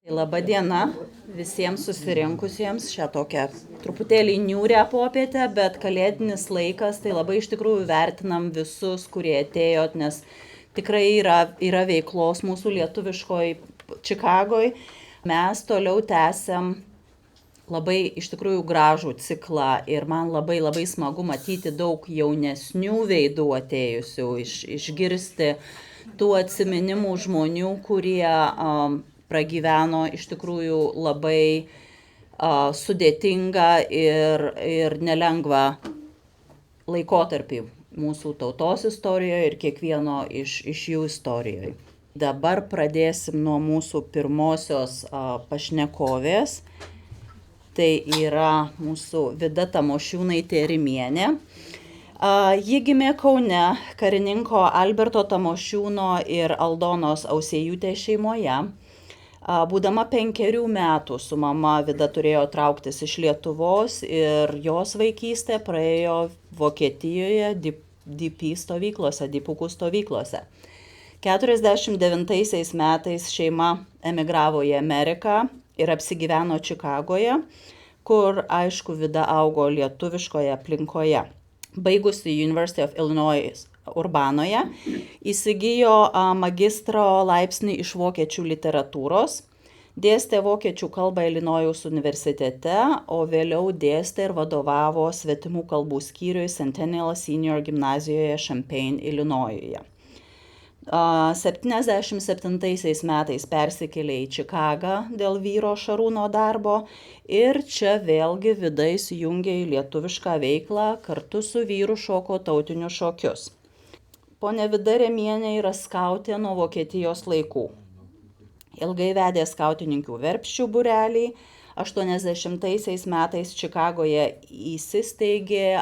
Labą dieną visiems susirinkusiems šią tokią truputėlį niūrią popietę, bet kalėdinis laikas, tai labai iš tikrųjų vertinam visus, kurie atėjot, nes tikrai yra veiklos mūsų lietuviškoj Čikagoj. Mes toliau tęsiam labai iš tikrųjų gražų ciklą ir man labai smagu matyti daug jaunesnių veidų atėjusių, išgirsti tų atsiminimų žmonių, kurie pragyveno iš tikrųjų labai sudėtingą ir nelengvą laikotarpį mūsų tautos istorijoje ir kiekvieno iš jų istorijoje. Dabar pradėsim nuo mūsų pirmosios pašnekovės. Tai yra mūsų Vida Tamošiūnaitė Rimienė. Ji gimė Kaune karininko Alberto Tamošiūno ir Aldonos Ausiejūtės šeimoje. Būdama 5 metų su mama Vida turėjo trauktis iš Lietuvos ir jos vaikystė praėjo Vokietijoje DP stovyklose, dipukų stovyklose. 49 metais šeima emigravo į Ameriką ir apsigyveno Čikagoje, kur, aišku, Vida augo lietuviškoje aplinkoje. Baigusi University of Illinois Urbanoje, įsigijo magistro laipsnį iš vokiečių literatūros, dėstė vokiečių kalbą Ilinojaus universitete, o vėliau dėstė ir vadovavo svetimų kalbų skyriui Centennial Senior gimnazijoje Champaign, Ilinojuje. 77 metais persikėlė į Čikagą dėl vyro Šarūno darbo ir čia vėlgi Vida įsijungė į lietuvišką veiklą, kartu su vyru šoko tautinius šokius. Ponia Vida Rimienė yra skautė nuo Vokietijos laikų. Ilgai vedė skautininkių verpščių būrelį, 80 metais Čikagoje įsisteigė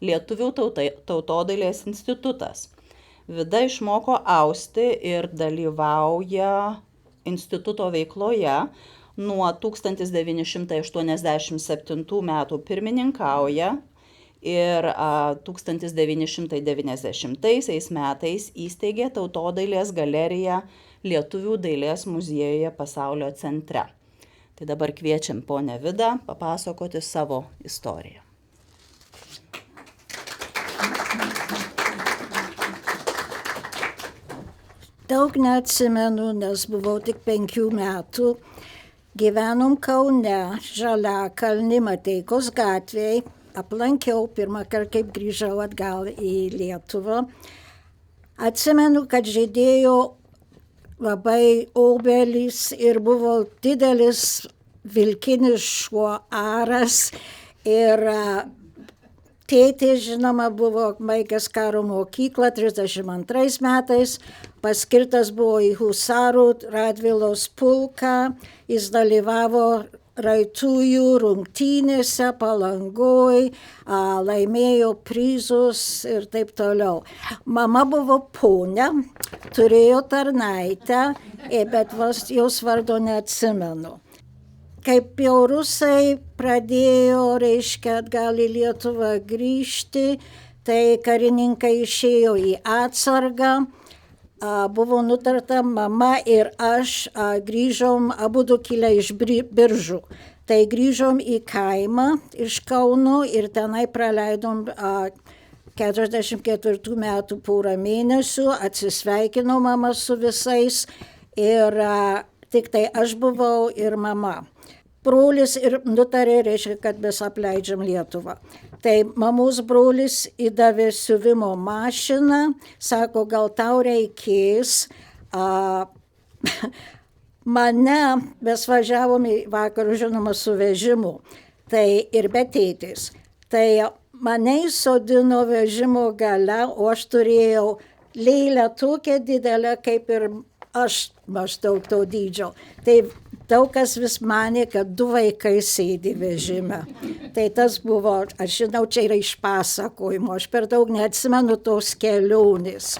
Lietuvių tautodailės institutas. Vida išmoko austi ir dalyvauja instituto veikloje. Nuo 1987 metų pirmininkauja ir 1990 metais įsteigė Tautodailės galeriją Lietuvių dailės muziejuje Pasaulio centre. Tai dabar kviečiam ponę Vidą papasakoti savo istoriją. Daug neatsimenu, nes buvau tik 5 metų. Gyvenom Kaune, Žaliakalny, Mateikos gatvėje. Aplankiau pirmą kartą, kaip grįžau atgal į Lietuvą. Atsimenu, kad žydėjo labai obelys ir buvo didelis vilkinis šuo aras. Ir tėtė, žinoma, buvo baigęs karo mokyklą 32 metais, paskirtas buvo į husarų Radvilos pulką, jis dalyvavo raitųjų rungtynėse Palangoj, laimėjo prizus ir taip toliau. Mama buvo ponia, turėjo tarnaitę, bet jos vardo neatsimenu. Kaip jau rusai pradėjo, atgal į Lietuvą grįžti, tai karininkai išėjo į atsargą, buvo nutarta, mama ir aš grįžom abudu kilę iš Biržų. Tai grįžom į kaimą iš Kauno ir tenai praleidom 44 metų porą mėnesių, atsisveikino mama su visais ir tik tai aš buvau ir mama. Brolis ir nutarė, kad mes apleidžiam Lietuvą. Tai mamos brolis įdavė siuvimo mašiną, sako, gal tau reikės. Mes važiavom į vakarų, žinoma, su vežimu, tai ir be tėtės. Tai mane įsodino vežimo gale, o aš turėjau lėlę tokią didelę, kaip ir aš maždaug to dydžio. Tai daug kas vis manė, kad 2 vaikai sėdi vežime. Tai tas buvo, aš žinau, čia yra iš pasakojimo, aš per daug neatsimenu tos kelionės.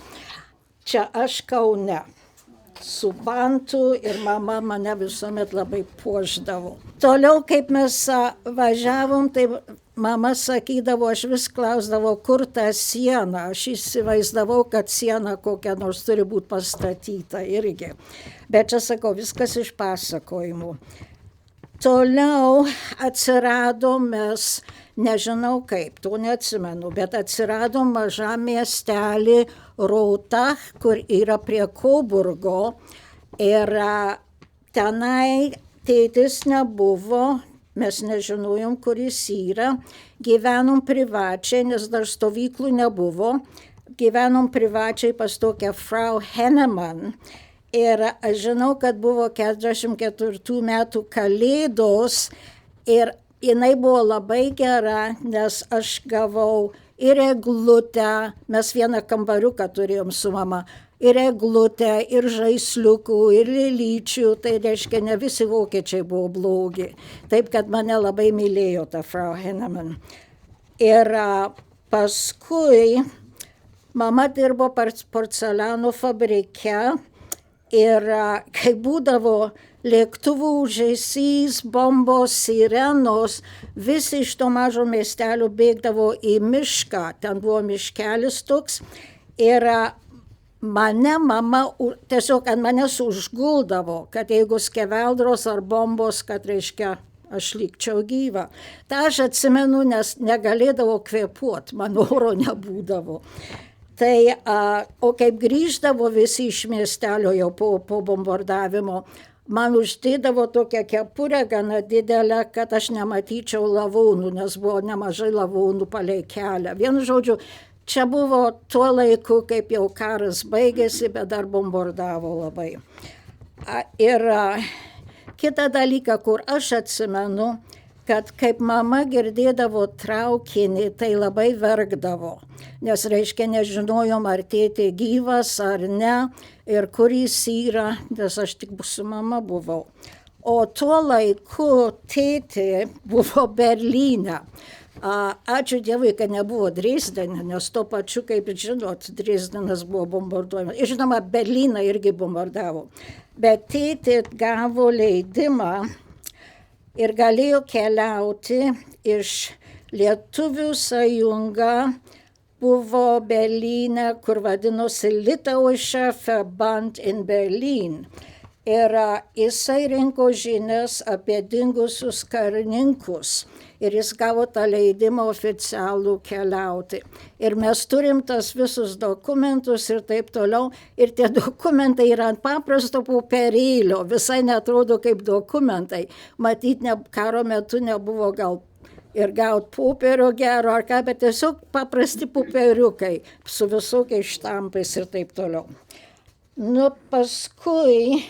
Čia aš Kaune. su bantu ir mama mane visuomet labai puošdavo. Toliau, kaip mes važiavom, tai mama sakydavo, aš vis klausdavau, kur ta siena. Aš įsivaizdavau, kad siena kokia nors turi būti pastatyta irgi. Bet čia sakau, viskas iš pasakojimų. Toliau atsirado mes, nežinau kaip, to neatsimenu, bet atsirado mažam miestelį Rotach, kur yra prie Koburgo. Ir tenai tėtis nebuvo, mes nežinojom, kur jis yra. Gyvenom privačiai, nes dar stovyklų nebuvo. Gyvenom privačiai pas tokią Frau Henneman. Ir aš žinau, kad buvo 44 metų kalėdos ir jinai buvo labai gera, nes aš gavau ir eglutę, mes vieną kambariuką turėjom su mama, ir eglutę, ir žaisliukų, ir lėlyčių, tai reiškia, ne visi vokiečiai buvo blogi. Taip, kad mane labai mylėjo ta Frau Henneman. Ir paskui mama dirbo porceliano fabrike. Ir kai būdavo lėktuvų ūžesys, bombos, sirenos, visi iš to mažo miestelio bėgdavo į mišką, ten buvo miškelis toks. Ir mane mama tiesiog ant manęs užguldavo, kad jeigu skeveldros ar bombos, kad reiškia, aš likčiau gyva. Tai aš atsimenu, nes negalėdavo kvėpuoti, man oro nebūdavo. Tai, o kaip grįždavo visi iš miestelio jau po bombardavimo, man uždėdavo tokią kepurę gana didelę, kad aš nematyčiau lavonų, nes buvo nemažai lavonų palei kelią. Vienu žodžiu, čia buvo tuo laiku, kaip jau karas baigėsi, bet dar bombardavo labai. Ir kitą dalyką, kur aš atsimenu, kad kaip mama girdėdavo traukinį, tai labai verkdavo. Nes, reiškia, nežinojom, ar tėtė gyvas ar ne, ir kur jis yra, nes aš tik su mama buvau. O tuo laiku tėtė buvo Berlyne. Ačiū Dievui, kad nebuvo Dresdene, nes to pačiu, kaip žinot, Dresdenas buvo bombarduojamas. Ir žinoma, Berlyną irgi bombardavo. Bet tėtė gavo leidimą ir galėjo keliauti iš Lietuvių sąjunga, buvo Berlyne, kur vadinosi Litauischer Verband in Berlin. Ir jisai rinko žinias apie dingusius karininkus. Ir jis gavo tą leidimą oficialų keliauti. Ir mes turim tas visus dokumentus ir taip toliau. Ir tie dokumentai yra ant paprasto popierėlio, visai netrodo kaip dokumentai. Matyt, karo metu nebuvo gal ir gauti popierio gero ar ką, bet tiesiog paprasti popieriukai su visokiais štampais ir taip toliau. Nu, paskui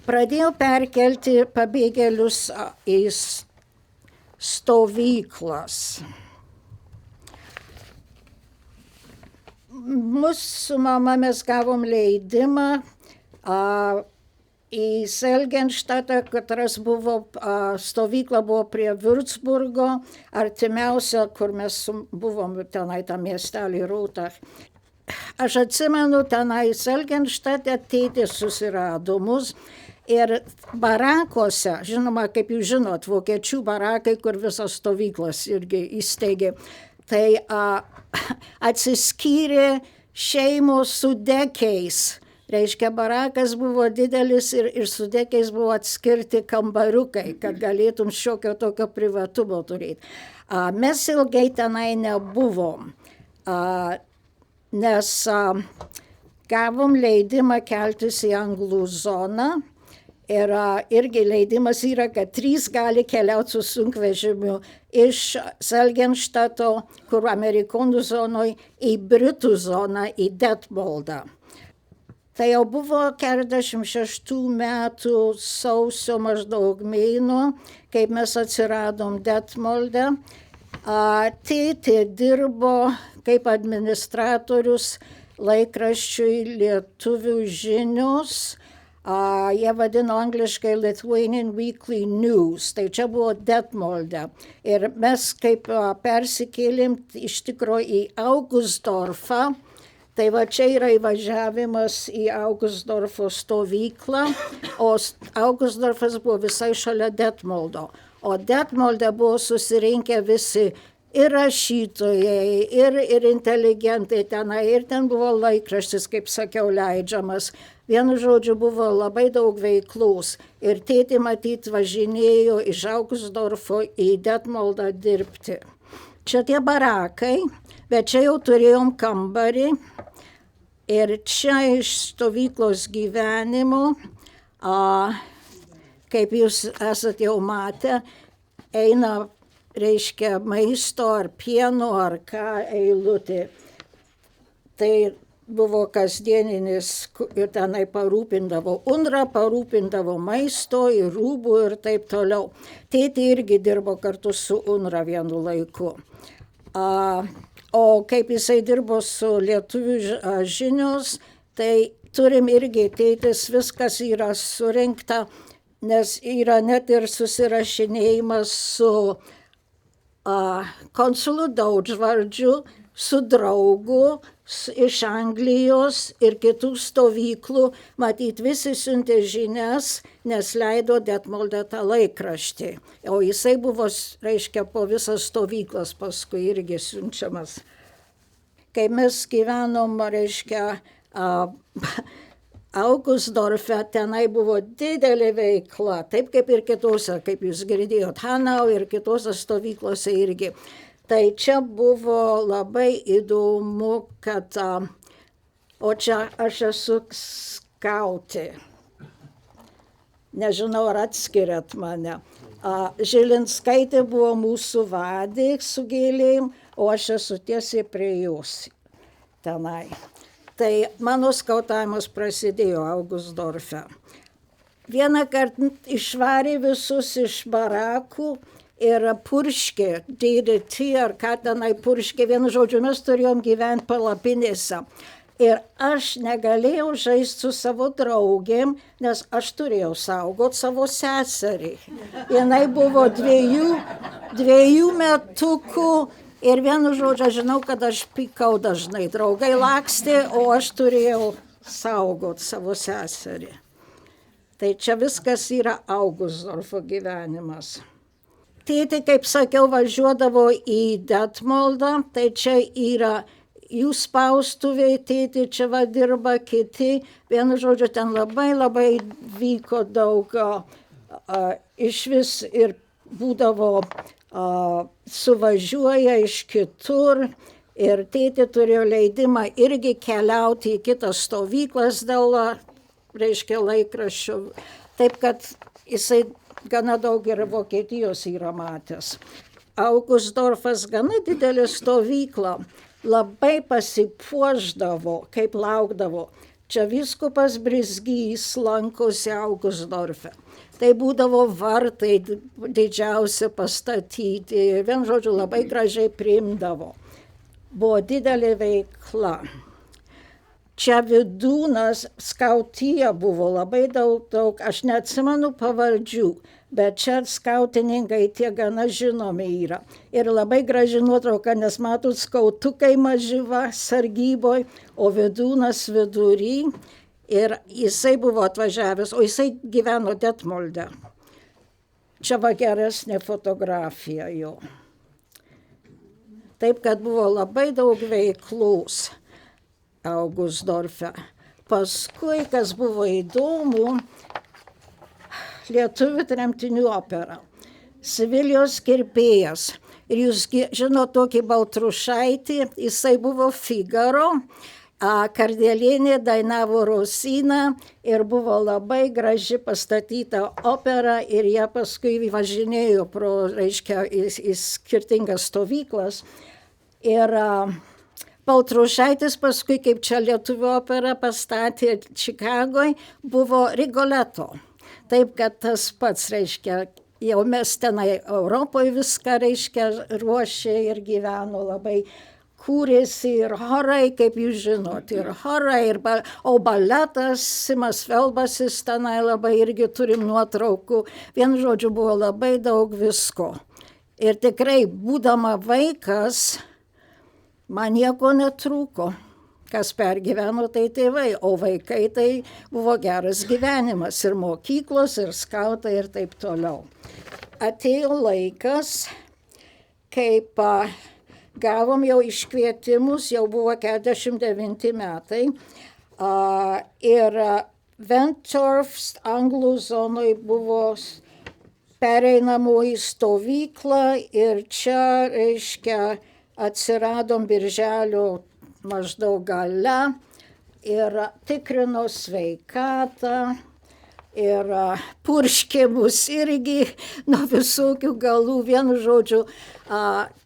pradėjau perkelti pabėgėlius į stovyklas. Mūsų mama mes gavom leidimą į Selgenštatą, katras buvo, stovykla buvo prie Würzburgo, artimiausia, kur mes buvom tenai tą miestelį Rotach. Aš atsimenu, tenai Selgenštate tėtė susirado mus. Ir barakuose, žinoma, kaip jūs žinot, vokiečių barakai, kur visas stovyklas irgi įsteigė, tai atsiskyrė šeimos su dekiais. Reiškia, barakas buvo didelis ir su dekiais buvo atskirti kambariukai, kad galėtum šiokio tokio privatumo turėti. Mes ilgai tenai nebuvom, nes gavom leidimą keltis į Anglų zoną. Ir irgi leidimas yra, kad 3 gali keliauti su sunkvežimiu iš Selgenštato, kur Amerikonų zonoje, į Britų zoną, į Detmoldą. Tai jau buvo 46 metų sausio maždaug mėnuo, kaip mes atsiradom Detmolde. Tėtė dirbo kaip administratorius laikraščiui Lietuvių žinios. Jie vadino angliškai Lithuanian Weekly News, tai čia buvo Detmolde. Ir mes kaip persikėlėm iš tikro į Augustdorfą, Tai va čia yra įvažiavimas į Augustdorfo stovyklą, o Augustdorfas buvo visai šalia Detmoldo. O Detmolde buvo susirinkę visi ir rašytojai, ir inteligentai tenai, ir ten buvo laikraštis, kaip sakiau, leidžiamas. Vienu žodžiu, buvo labai daug veiklos. Ir tėtė matyt važinėjo iš Augustdorfo į Detmoldą dirbti. Čia tie barakai, bet čia jau turėjom kambarį. Ir čia iš stovyklos gyvenimo, kaip jūs esate jau matę, eina, reiškia, maisto ar pieno ar ką eilutė. Tai buvo kasdieninis ir tenai parūpindavo UNRWA, parūpindavo maisto ir rūbų ir taip toliau. Tėtė irgi dirbo kartu su UNRWA vienu laiku. O kaip jisai dirbo su lietuvių žinios, tai turim irgi tėtis, viskas yra surinkta, nes yra net ir susirašinėjimas su konsulu Daudžvardžiu, su draugu iš Anglijos ir kitų stovyklų. Matyt, visi siuntė žinias, nes leido Detmolde tą laikraštį. O jisai buvo, reiškia, po visas stovyklas paskui irgi siunčiamas. Kai mes gyvenom, reiškia, Augustdorfe, tenai buvo didelė veikla, taip kaip ir kitose, kaip jūs girdėjot, Hanau ir kitose stovyklose irgi. Tai čia buvo labai įdomu, kad, o čia aš esu skautė. Nežinau, ar atskiriat mane. Žilinskaitė buvo mūsų vadė su gėlėm, o aš esu tiesiai prie jos tenai. Tai mano skautavimas prasidėjo Augustdorfe. Vieną kartą išvarė visus iš barakų ir purškė, DDT ar ką tenai purškė. Vienu žodžiu, mes turėjom gyventi palapinėse. Ir aš negalėjau žaisti su savo draugėm, nes aš turėjau saugot savo seserį. Jinai buvo dviejų metukų. Ir vienu žodžiu, aš žinau, kad aš pykau dažnai. Draugai lakstė, o aš turėjau saugot savo seserį. Tai čia viskas yra Augustdorfo gyvenimas. Tėtė, kaip sakiau, važiuodavo į Detmoldą, tai čia yra jų spaustuvė, tėtė čia va dirba kiti. Vienu žodžiu, ten labai vyko daug, iš vis ir būdavo suvažiuoja iš kitur ir tėtė turėjo leidimą irgi keliauti į kitas stovyklas dėl, reiškia, laikraščių. Taip, kad jisai gana daug ir Vokietijos yra matęs. Augustdorfas gana didelė stovykla, labai pasipuošdavo, kaip laukdavo. Čia vyskupas Brizgys lankosi Augustdorfe. Tai būdavo vartai didžiausi pastatyti. Vien žodžiu, labai gražiai priimdavo. Buvo didelė veikla. Čia Vidūnas, skautija buvo labai daug, aš neatsimenu pavardžių, bet čia skautininkai tie gana žinomi yra. Ir labai graži nuotrauka, nes matot, skautukai maži va sargyboj, o Vidūnas vidury. Ir jisai buvo atvažiavęs, o jisai gyveno Detmolde. Čia va geresnė fotografija jo. Taip, kad buvo labai daug veiklos Augustdorfe. Paskui, kas buvo įdomu, lietuvių tremtinių opera. Sevilijos kirpėjas. Ir jūs žinot tokį Baltrušaitį, jisai buvo Figaro. Kardielienė dainavo Rosiną ir buvo labai graži pastatyta opera ir jie paskui važinėjo pro, reiškia, į skirtingas stovyklas. Ir Baltrušaitis paskui, kaip čia lietuvių opera pastatė Čikagoj, buvo Rigoleto. Taip, kad tas pats, reiškia, jau mes tenai Europoje viską, reiškia, ruošė ir gyveno labai. Kūrėsi ir chorai, kaip jūs žinot, ir chorai, o baletas, Simas Velbasis tenai labai irgi turim nuotraukų. Vienu žodžiu, buvo labai daug visko. Ir tikrai, būdama vaikas, man nieko netrūko. kas pergyveno, tai tėvai, o vaikai tai buvo geras gyvenimas ir mokyklos, ir skautai ir taip toliau. Atėjo laikas, kaip gavom jau iškvietimus, jau buvo 49 metai ir Ventorf anglų zonoj buvo pereinamoji stovykla ir čia, reiškia, atsiradom birželio maždaug gale ir tikrino sveikatą ir purškė mus irgi nuo visokių galų. Vienu žodžiu,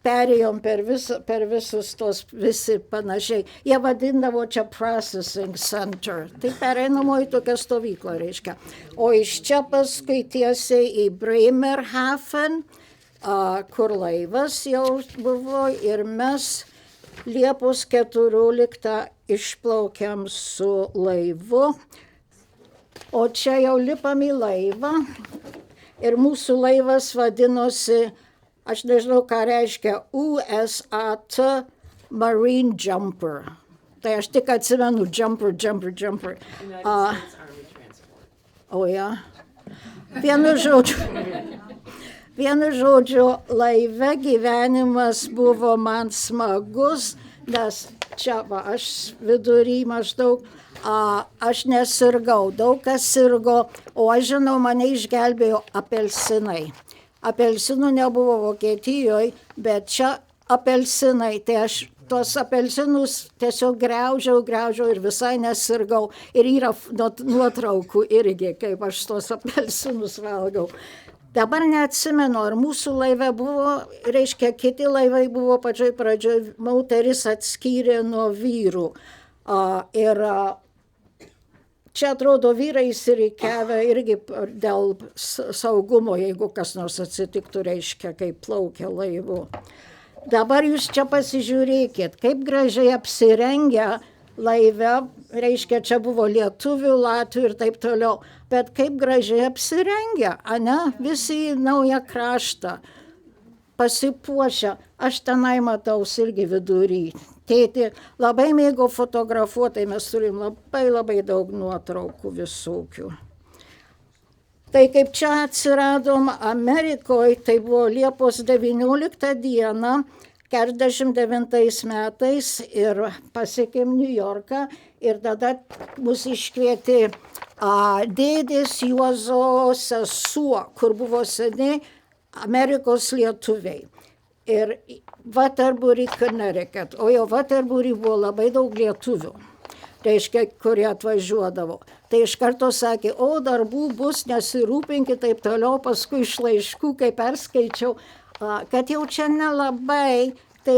perėjom per visus tos visi panašiai. Jie vadindavo čia processing center. Tai pereinamoji tokia stovykla, reiškia. O iš čia paskui tiesiai į Bremerhaven, kur laivas jau buvo ir mes Liepos 14 išplaukiam su laivu. O čia jau lipam į laivą ir mūsų laivas vadinosi, aš nežinau, ką reiškia, USAT Marine Jumper. Tai aš tik atsimenu jumper. O ja. Vienu žodžiu, laive gyvenimas buvo man smagus, nes čia aš vidury maždaug, aš nesirgau, daug kas sirgo, o aš žinau, mane išgelbėjo apelsinai. Apelsinų nebuvo Vokietijoje, bet čia apelsinai, tai aš tuos apelsinus tiesiog graužiau ir visai nesirgau. Ir yra nuotraukų irgi, kaip aš tuos apelsinus valgau. Dabar neatsimenu, ar mūsų laive buvo, reiškia, kiti laivai buvo pradžioj, moteris atskyrė nuo vyrų. Ir čia atrodo vyrai įsirikiavę irgi dėl saugumo, jeigu kas nors atsitiktų, reiškia, kai plaukia laivu. Dabar jūs čia pasižiūrėkit, kaip gražiai apsirengę laive, reiškia, čia buvo lietuvių, latvių ir taip toliau, bet kaip gražiai apsirengę, ane, visi į naują kraštą, pasipuošę, aš tenai mataus irgi vidury. Tėtė labai mėgo fotografuoti, mes turim labai daug nuotraukų visokių. Tai kaip čia atsiradom Amerikoje, tai buvo Liepos 19 dieną, 49 metais ir pasiekėm New Yorką ir tada mus iškvietė dėdės Juozo sesuo, kur buvo seniai Amerikos lietuviai. Ir Waterbury, Connecticut, o jau Waterbury buvo labai daug lietuvių, reiškia, kurie atvažiuodavo. Tai iš karto sakė, o darbų bus, nesirūpinkit, taip toliau, paskui iš laiškų, kai perskaičiau, kad jau čia nelabai, tai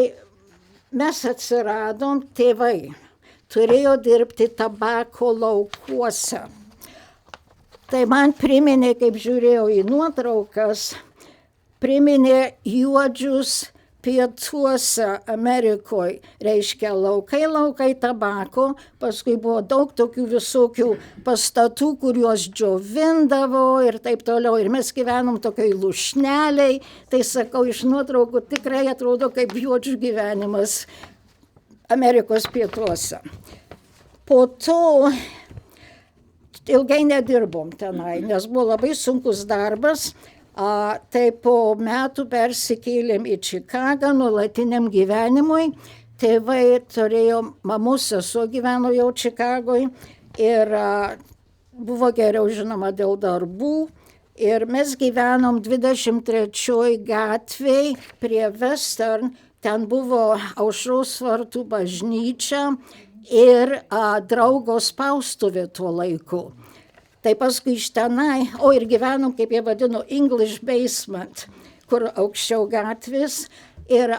mes atsiradom, tėvai turėjo dirbti tabako laukuose. Tai man priminė, kaip žiūrėjau į nuotraukas, priminė juodžius pietuose Amerikoje, reiškia laukai tabako, paskui buvo daug tokių visokių pastatų, kuriuos džiovindavo ir taip toliau. Ir mes gyvenom tokioj lūšneliai, tai sakau, iš nuotraukų tikrai atrodo kaip juodžių gyvenimas Amerikos pietuose. Po to ilgai nedirbom tenai, nes buvo labai sunkus darbas. Tai po metų persikėlėm į Čikagą nuolatiniam gyvenimui. Tėvai turėjo, mamos sesuo gyveno jau Čikagoje ir buvo geriau žinoma dėl darbų. Ir mes gyvenom 23 gatvėj prie Western, ten buvo Aušros vartų bažnyčia ir draugo spaustuvė tuo laiku. Tai paskui iš tenai, o ir gyvenom, kaip jie vadino, English basement, kur aukščiau gatvės. Ir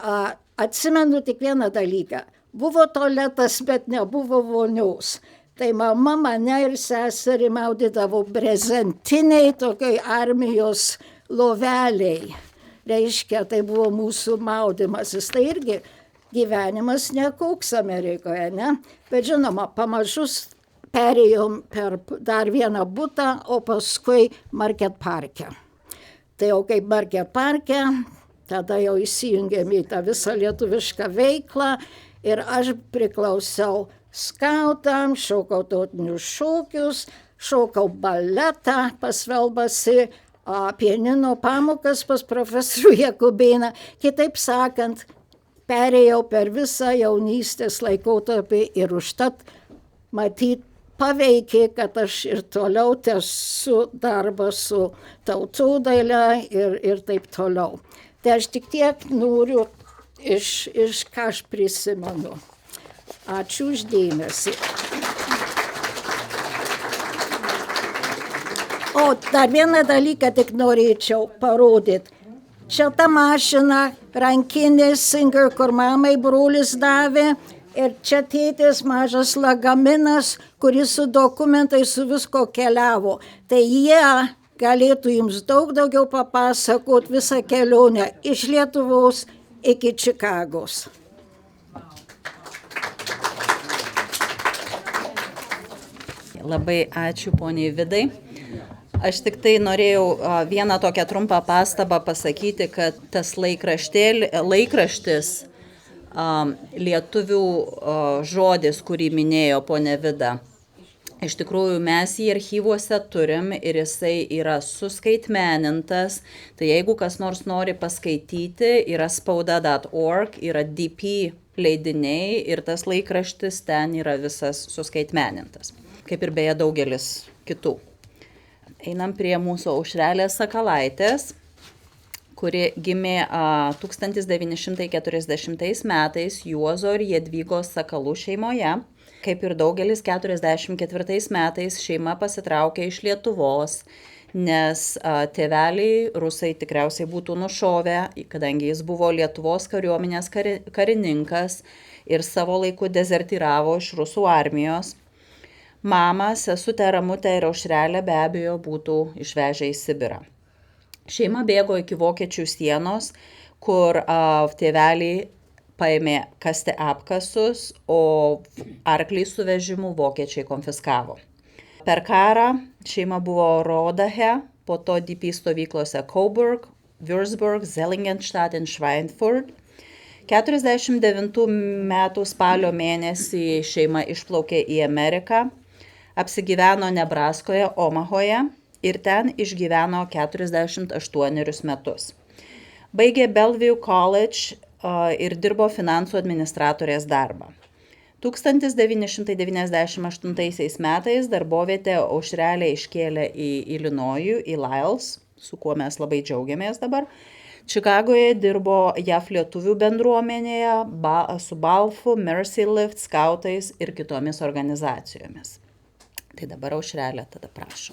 atsimenu tik vieną dalyką. Buvo tualetas, bet nebuvo vonios. Tai mama mane ir seserį maudydavo brezentiniai tokiai armijos loveliai. Reiškia, tai buvo mūsų maudymasis. Tai irgi gyvenimas nekoks Amerikoje, ne? Bet žinoma, pamažus perėjom per dar vieną butą, o paskui Market Parke. Tai jau kaip Market Parke, tada jau įsijungėm į tą visą lietuvišką veiklą ir aš priklausiau skautams, šokau tautinius šokius, šokau baletą pas Velbasi, pianino pamokas pas profesorių Jakubėną. Kitaip sakant, perėjau per visą jaunystės laikotarpį ir užtat matyt paveikė, kad aš ir toliau tęsiu darbą su tautodaile ir taip toliau. Tai aš tik tiek noriu iš ką aš prisimenu. Ačiū už dėmesį. O dar vieną dalyką tik norėčiau parodyti. Šitą mašiną, rankinį Singer, kur mamai brolis davė, ir čia tėtės mažas lagaminas, kuris su dokumentais su visko keliavo. Tai jie galėtų jums daug daugiau papasakot visą kelionę iš Lietuvos iki Čikagos. Labai ačiū poniai Vidai. Aš tik tai norėjau vieną tokią trumpą pastabą pasakyti, kad tas laikraštis lietuvių žodis, kurį minėjo ponė Vida. Iš tikrųjų, mes jį archyvuose turim ir jisai yra suskaitmenintas. Tai jeigu kas nors nori paskaityti, yra spauda.org, yra DP leidiniai ir tas laikraštis ten yra visas suskaitmenintas. Kaip ir beje daugelis kitų. Einam prie mūsų Aušrelės Sakalaitės, kuri gimė 1940 metais Juozo ir Jadvygos Sakalų šeimoje. Kaip ir daugelis, 44 metais šeima pasitraukė iš Lietuvos, nes tėveliai rusai tikriausiai būtų nušovę, kadangi jis buvo Lietuvos kariuomenės karininkas ir savo laiku dezertyravo iš rusų armijos. Mama, sesutė Ramutė ir Aušrelė be abejo būtų išvežę į Sibirą. Šeima bėgo iki vokiečių sienos, kur tėveliai paėmė kasti apkasus, o arklį su vežimu vokiečiai konfiskavo. Per karą šeima buvo Rodache, po to DP stovyklose Coburg, Würzburg, Zellingenstadt ir Schweinfurt. 49 metų spalio mėnesį šeima išplaukė į Ameriką. Apsigyveno Nebraskoje, Omahoje ir ten išgyveno 48 metus. Baigė Bellevue College ir dirbo finansų administratorės darbą. 1998 metais darbovietę Aušrelė iškėlė į Ilinojų, į Lyles, su kuo mes labai džiaugiamės dabar. Čikagoje dirbo JAF lietuvių bendruomenėje, su Balfu, Mercy Lift, skautais ir kitomis organizacijomis. Tai dabar Aušrelė, tada prašom.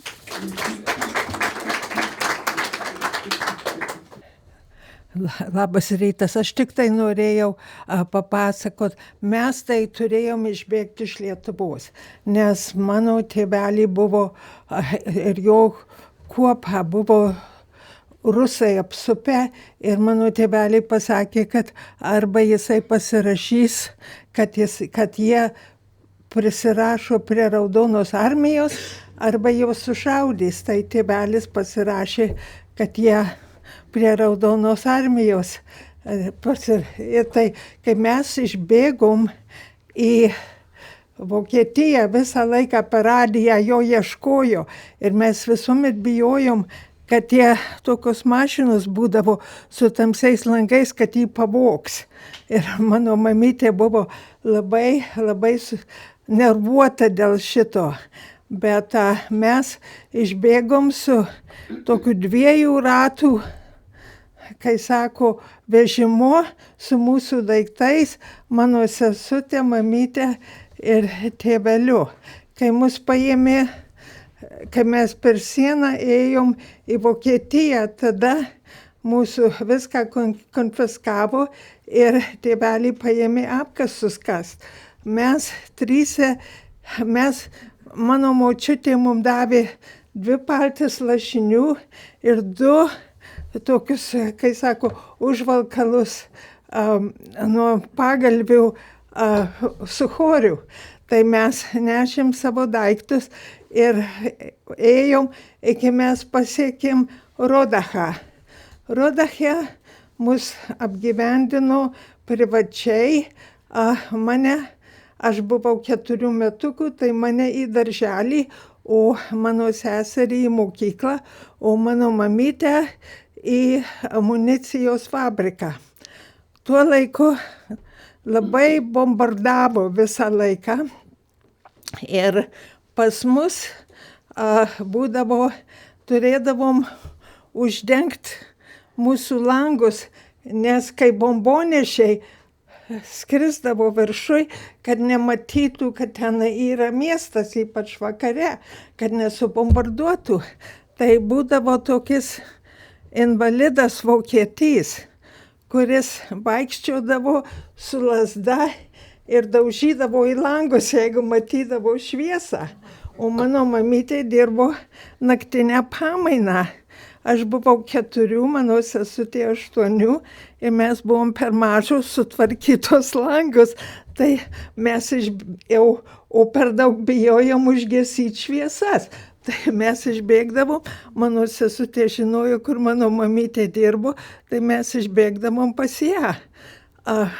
Labas rytas, aš tik tai norėjau papasakot, mes tai turėjom išbėgti iš Lietuvos, nes mano tėveliai buvo ir jo kuopa buvo rusai apsupę ir mano tėveliai pasakė, kad arba jisai pasirašys, kad jie prisirašo prie Raudonos armijos, arba juos sušaudys. Tai tėvelis pasirašė, kad jie prie Raudonos armijos. Ir tai, kai mes išbėgom į Vokietiją, visą laiką per radiją jo ieškojo ir mes visuomet bijojom, kad tie tokios mašinos būdavo su tamsiais langais, kad jį pavogs. Ir mano mamytė buvo labai nervuota dėl šito. Bet mes išbėgom su tokiu 2 ratų, kai sako, vežimu su mūsų daiktais, mano sesutė, mamytė ir tėveliu. Kai mus paėmė, kai mes per sieną ėjom į Vokietiją, tada mūsų viską konfiskavo ir tėveliai paėmė apkasus kast. Mes tryse, mano močiutė mums davė 2 paltis lašinių ir 2 tokius, kai sako, užvalkalus nuo pagalvių su choriu. Tai mes nešėm savo daiktus ir ėjom, iki mes pasiekėm Rodachą. Rodache mus apgyvendino privačiai, mane aš buvau 4 metukų, tai mane į darželį, o mano seserį į mokyklą, o mano mamytę į amunicijos fabriką. Tuo laiku labai bombardavo visą laiką ir pas mus turėdavom uždengti mūsų langus, nes kai bombonešiai skrisdavo viršui, kad nematytų, kad ten yra miestas, ypač vakare, kad nesubombarduotų. Tai būdavo tokis invalidas vokietys, kuris vaikščiodavo su lazda ir daužydavo į langus, jeigu matydavo šviesą. O mano mamytė dirbo naktinę pamainą. Aš buvau 4, mano sesutė 8 ir mes buvom per mažos sutvarkytos langus. Tai mes o per daug bijojom užgesyti šviesas. Tai mes išbėgdavom, mano sesutė žinojo, kur mano mamytė dirbo, tai mes išbėgdavom pas ją.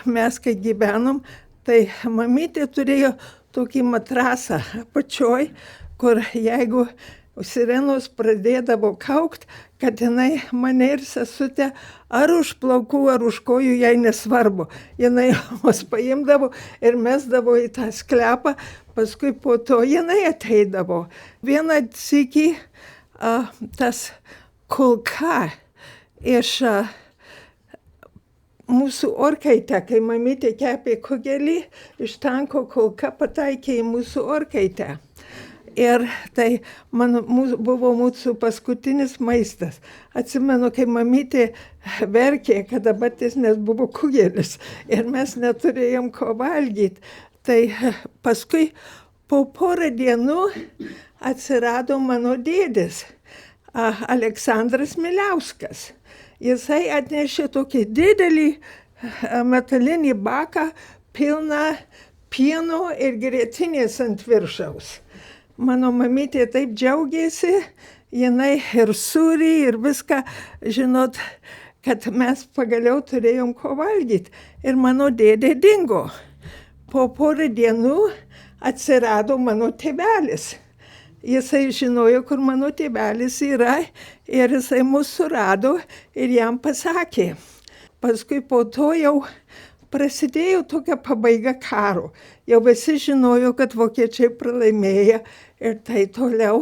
Mes kai gyvenom, tai mamytė turėjo tokį matrasą apačioj, kur jeigu sirenos pradėdavo kaukt, kad jinai mane ir sesutę ar už plaukų, ar už kojų, jai nesvarbu. Jinai mus paimdavo ir mesdavo į tą sklepą, paskui po to jinai ateidavo. Vieną sykį tas kulka iš mūsų orkaitę, kai mamytė kepė kugelį, iš tanko kulka pataikė į mūsų orkaitę. Ir tai buvo mūsų paskutinis maistas. Atsimenu, kai mamytė verkė, kad dabartis, nes buvo kugelis ir mes neturėjom ko valgyti. Tai paskui po porą dienų atsirado mano dėdis, Aleksandras Miliauskas. Jisai atnešė tokį didelį metalinį baką pilną pieno ir grietinės ant viršaus. Mano mamytė taip džiaugėsi, jinai ir sūrį, ir viską, žinot, kad mes pagaliau turėjom ko valgyti. Ir mano dėdė dingo. Po porą dienų atsirado mano tėvelis. Jisai žinojo, kur mano tėvelis yra, ir jisai mus surado ir jam pasakė. Paskui po to jau prasidėjo tokia pabaiga karo. Jau visi žinojo, kad vokiečiai pralaimėjo ir tai toliau.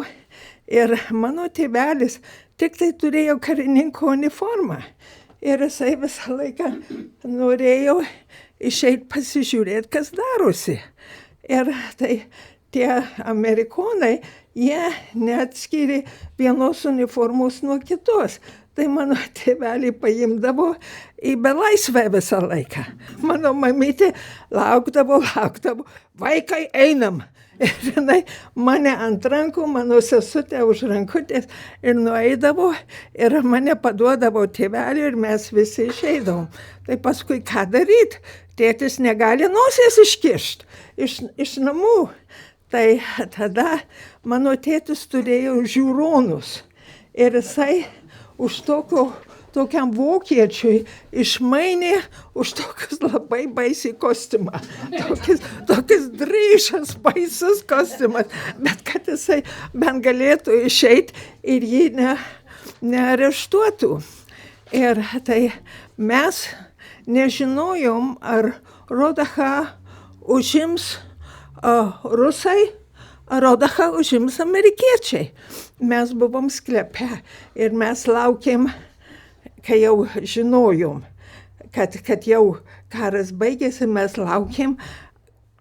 Ir mano tėvelis tik tai turėjo karininko uniformą. Ir jisai visą laiką norėjo išeiti pasižiūrėti, kas darosi. Ir tai tie amerikonai, jie neatskyrė vienos uniformos nuo kitos. Tai mano tėvelį paimdavo į belaisvę visą laiką. Mano mamytė laukdavo, vaikai einam. Ir jinai mane ant rankų, mano sesutę už rankutės ir nueidavo ir mane paduodavo tėvelį ir mes visi išeidavom. Tai paskui ką daryti? Tėtis negali nosies iškišti iš namų. Tai tada mano tėtis turėjo žiūronus ir jisai už tokiam vokiečiui išmainė už tokius labai baisį kostiumą. Tokis dryšas, baisus kostiumas, bet kad jisai bent galėtų išeiti ir jį neareštuotų. Ir tai mes nežinojom, ar Rodachą užims rusai, Rodachą užims amerikiečiai. Mes buvom sklepe ir mes laukėm, kai jau žinojom, kad jau karas baigėsi, mes laukėm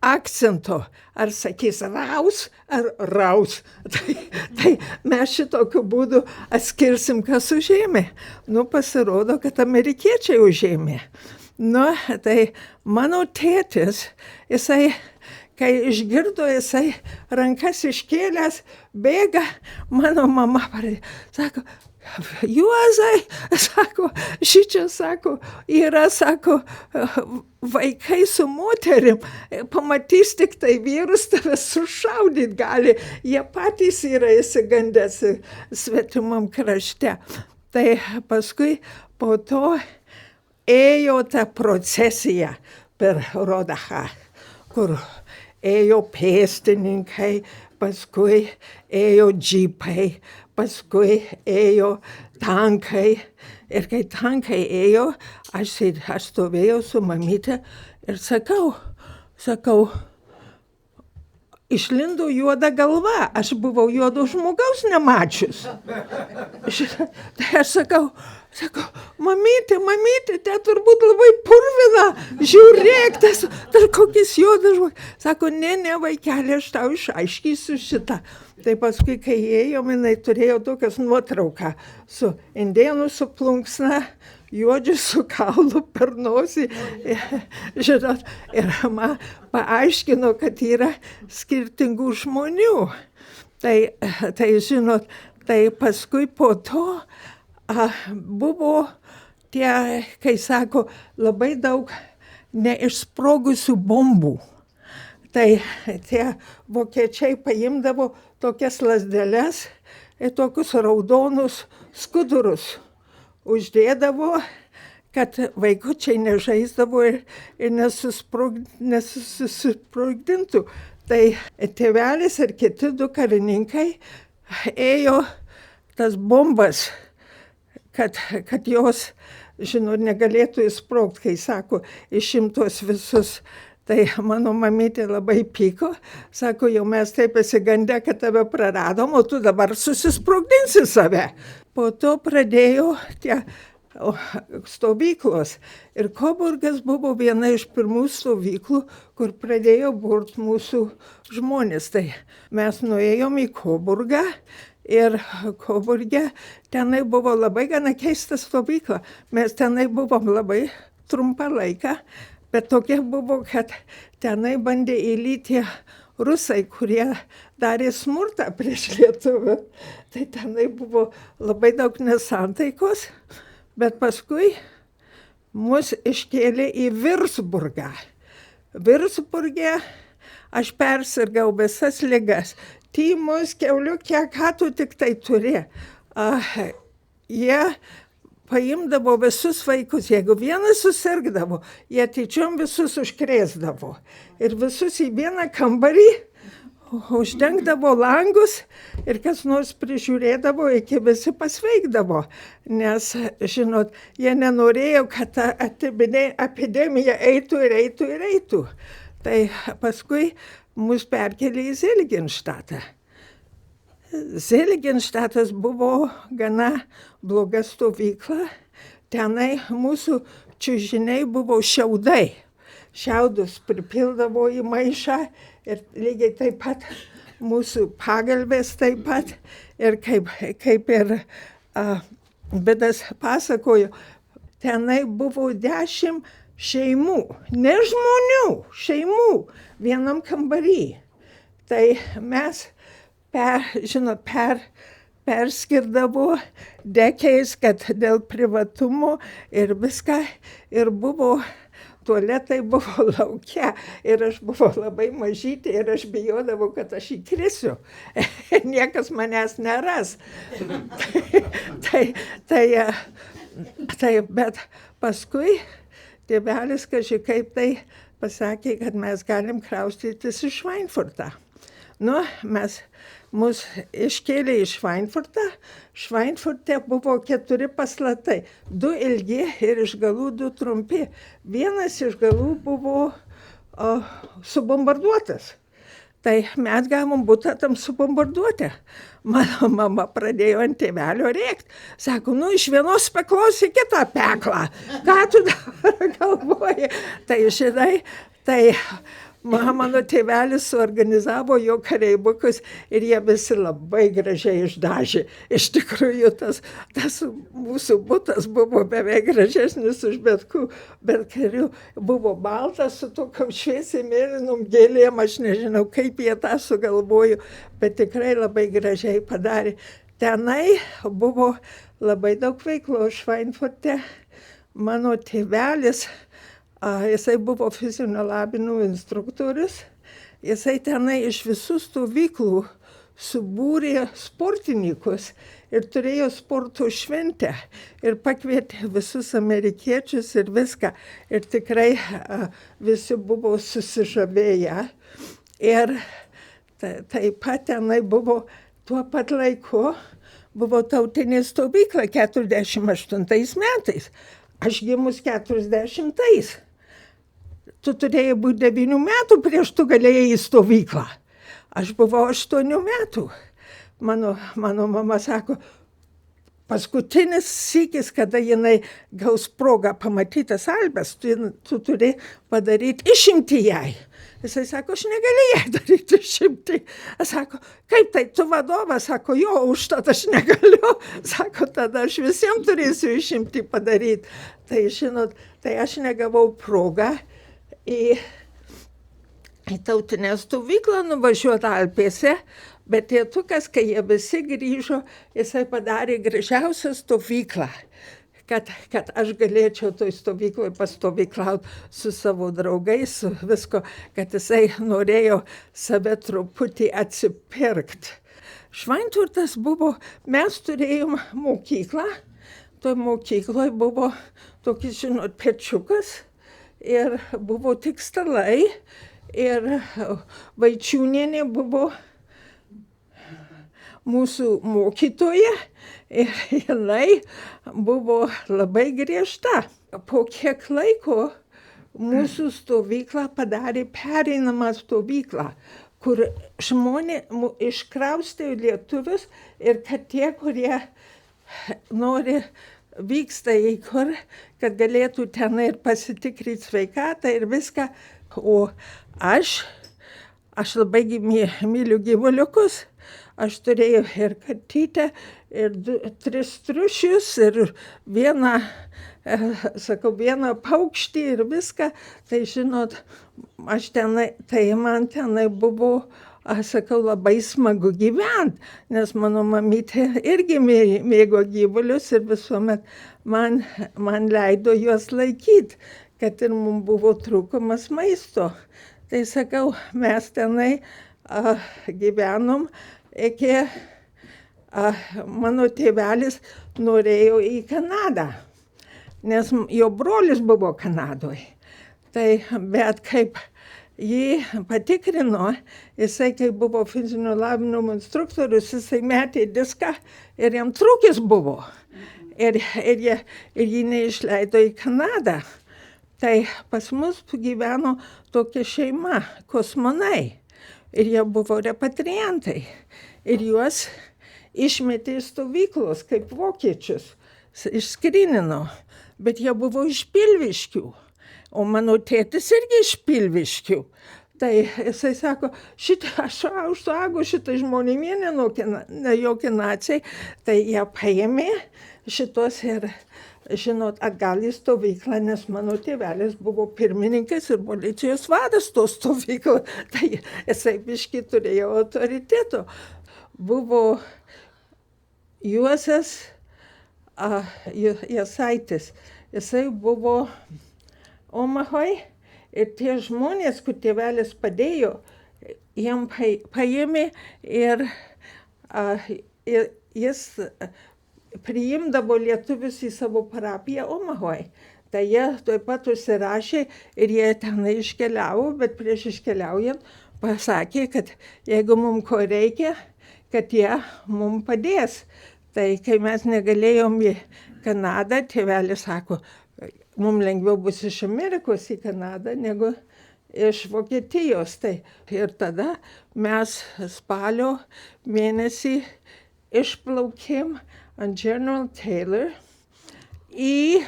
akcento, ar sakys raus, ar raus. Tai mes šitokiu būdu atskirsim, kas užėmė. Pasirodo, kad amerikiečiai užėmė. Tai mano tėtis, jisai, kai išgirdo, jisai rankas iškėlęs, bėga, mano mama sako, Juozai, sako, šičia, sako, yra, sako, vaikai su moterim, pamatys tik tai vyrus, tave sušaudyt gali, jie patys yra įsigandęs svetimam krašte. Tai paskui po to ėjo ta procesija per Rodachą, kur ėjo pėstininkai, paskui ėjo džipai, paskui ėjo tankai. Ir kai tankai ėjo, aš stovėjau su mamyte ir sakau, išlindo juoda galva, aš buvau juodo žmogaus nemačius. Tai aš sakau, mamytė, te turbūt labai purvina, žiūrėk, tas kokis juodas žmogus. Sako, ne, vaikeli, aš tau išaiškysiu šitą. Tai paskui, kai ėjom, jinai turėjo tokias nuotrauką su indėnu su plunksna, juodžiu su kaulu per nosį, žinot, ir man paaiškino, kad yra skirtingų žmonių. Tai žinot, tai paskui po to buvo tie, kai sako, labai daug neišsprogusių bombų. Tai tie vokiečiai paimdavo tokias lazdeles ir tokius raudonus skudurus uždėdavo, kad vaikučiai nežaisdavo ir nesusprogdintų. Tai tėvelis ir kiti du karininkai ėjo tas bombas, kad jos, žinot, negalėtų įsprogti, kai sako, išimtos visus. Tai mano mamytė labai pyko, sako, jau mes taip pasigandę, kad tave praradom, o tu dabar susisprogdinsi save. Po to pradėjo tie stovyklos. Ir Koburgas buvo viena iš pirmų stovyklų, kur pradėjo burt mūsų žmonės. Tai mes nuėjom į Koburgą ir Koburge tenai buvo labai gana keista stovykla. Mes tenai buvom labai trumpą laiką. Bet tokia buvo, kad tenai bandė įlyti rusai, kurie darė smurtą prieš lietuvių. Tai tenai buvo labai daug nesantaikos, bet paskui mus iškėlė į Virsburgą. Virsburge aš persirgau visas ligas. Tymus, kiauliukė, ką tu tik tai turi. Jie paimdavo visus vaikus, jeigu vienas susirgdavo, jie tyčiom visus užkrėsdavo. Ir visus į vieną kambarį uždengdavo langus ir kas nors prižiūrėdavo, iki visi pasveikdavo. Nes, žinot, jie nenorėjo, kad ta epidemija eitų. Tai paskui mus perkelė į Zeligenštatą. Zeligenštatas buvo gana bloga stovykla. Tenai mūsų čiužiniai buvo šiaudai. Šiaudus pripildavo į maišą ir lygiai taip pat mūsų pagalbės taip pat. Ir kaip ir Bedas pasakojo, tenai buvo 10 šeimų, ne žmonių, šeimų vienam kambarį. Tai mes perskirdavo dekiais, kad dėl privatumo ir viską. Ir buvo, tualetai buvo lauke. Ir aš buvau labai mažytė ir aš bijodavau, kad aš įkrisiu. Niekas manęs neras. Bet paskui tėvelis kažkaip tai pasakė, kad mes galim kraustytis į Švainfurtą. Mus iškėlė į Švainfurtą. Švainfurte buvo 4 pastatai. 2 ilgi ir iš galų 2 trumpi. Vienas iš galų buvo subombarduotas. Tai mes gavom butą tam subombarduotę. Mano mama pradėjo ant tėvelio rėkti. Sako, iš vienos peklos į kitą peklą. Ką tu dabar galvoji? Tai žinai, mano tėvelis suorganizavo jo kareivukus ir jie visi labai gražiai išdažė. Iš tikrųjų, tas mūsų butas buvo beveik gražesnis už bet karių. Buvo baltas su tokiam šviesiai mėlynom gėlėm, aš nežinau, kaip jie tą sugalvojo, bet tikrai labai gražiai padarė. Tenai buvo labai daug veiklos Švainfurte. Mano tėvelis, jisai buvo fizinio lavinimo instruktorius, jisai tenai iš visų stovyklų subūrė sportininkus ir turėjo sporto šventę ir pakvietė visus amerikiečius ir viską. Ir tikrai visi buvo susižavėję. Ir taip pat tenai buvo tuo pat laiku, buvo tautinė stovykla 48 metais. Aš gimus 40-ais. Tu turėjai būti 9 metų prieš tu galėjai į stovyklą. Aš buvau 8 metų. Mano mama sako, paskutinis sykis, kada jinai gaus progą pamatyti tas Albes, tu turi padaryti išimtį jai. Jisai sako, aš negaliu jai daryti išimtį. Aš sako, kaip tai, tu vadovas, sako, jo, užtat aš negaliu. Sako, tada aš visiems turėsiu išimtį padaryti. Tai žinot, tai aš negavau progą į tautinę stovyklą nuvažiuoti Alpėse, bet tėtukas, kai jie visi grįžo, jisai padarė gražiausią stovyklą, kad aš galėčiau toj stovykloj pastovyklauti su savo draugais, su visko, kad jisai norėjo save truputį atsipirkti. Šveinturtas buvo, mes turėjom mokyklą, toj mokykloj buvo tokis, žinot, pečiukas ir buvo tik stalai ir Vaičiūnienė buvo mūsų mokytoja ir jinai buvo labai griežta. Po kiek laiko mūsų stovyklą padarė pereinamą stovyklą, kur žmonės iškraustė lietuvius ir kad tie, kurie nori vyksta į kur, kad galėtų ten ir pasitikrinti sveikatą ir viską. O aš labai myliu gyvuliukus. Aš turėjau ir katytę, ir 3 triušius, ir vieną paukštį ir viską. Tai žinot, man tenai buvo, labai smagu gyventi, nes mano mamytė irgi mėgo gyvulius ir visuomet man leido juos laikyti, kad ir mums buvo trūkumas maisto. Tai sakau, mes tenai gyvenom. Iki mano tėvelis norėjo į Kanadą, nes jo brolis buvo Kanadoje. Bet kaip jį patikrino, jisai, kai buvo fizinio lavinimo instruktorius, jisai metė diską ir jam trūkis buvo. Ir jį neišleido į Kanadą. Tai pas mus gyveno tokia šeima, kosmonai. Ir jie buvo repatriantai. Ir juos išmetė iš stovyklos kaip vokiečius, išskrynino. Bet jie buvo iš Pilviškių. O mano tėtis irgi iš Pilviškių. Tai jisai sako, aš suaugo šitai žmonėmė, ne jokie naciai. Tai jie paėmė šitos ir, žinot, atgal į stovyklą, nes mano tėvelis buvo pirmininkas ir policijos vadas to stovyklą. Tai jisai biškį turėjo autoriteto. Buvo Juozas Jasaitis. Jisai buvo Omahoj ir tie žmonės, kur tėvelis padėjo, jam paėmė ir jis priimdavo lietuvius į savo parapiją Omahoj. Tai jie taip pat užsirašė ir jie tenai iškeliavo, bet prieš iškeliaujant pasakė, kad jeigu mums ko reikia, kad jie mums padės. Tai kai mes negalėjom į Kanadą, tėvelis sako, mums lengviau bus iš Amerikos į Kanadą negu iš Vokietijos. Tai ir tada mes spalio mėnesį išplaukėm ant General Taylor į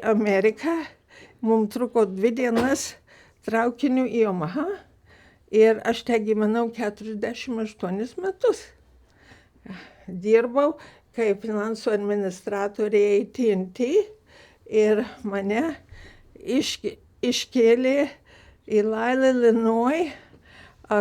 Ameriką. Mums truko 2 dienas traukiniu į Omahą ir aš te gyvenau 48 metus. Dirbau kaip finansų administratorė AT&T ir mane iškėlė į Lyle, Illinois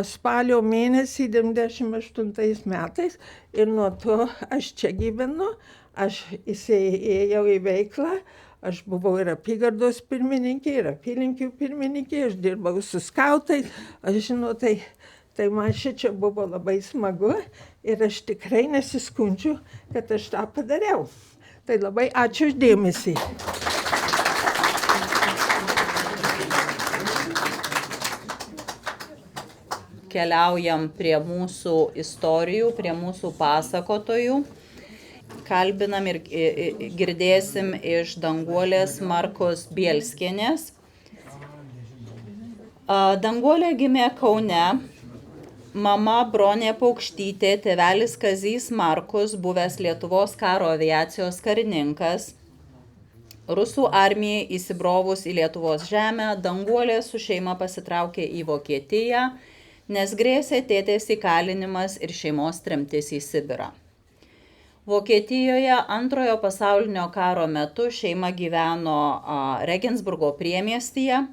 spalio mėnesį 98 metais ir nuo to aš čia gyvenu, aš įėjau į veiklą, aš buvau ir apygardos pirmininkė, ir apylinkių pirmininkė, aš dirbau su skautais, aš žinau, tai man šičia buvo labai smagu ir aš tikrai nesiskundžiu, kad aš tą padariau. Tai labai ačiū už dėmesį. keliaujam prie mūsų istorijų, prie mūsų pasakotojų. Kalbinam ir girdėsim iš Danguolės Markos Bielskienės. Danguolė gimė Kaune, mama Bronė Paukštytė, tėvelis Kazys Markus, buvęs Lietuvos karo aviacijos karininkas. Rusų armijai įsibrovus į Lietuvos žemę, Danguolė su šeima pasitraukė į Vokietiją, nes grėsė tėtės įkalinimas ir šeimos tremtis į Sibirą. Vokietijoje Antrojo pasaulinio karo metu šeima gyveno Regensburgo priemiestyje.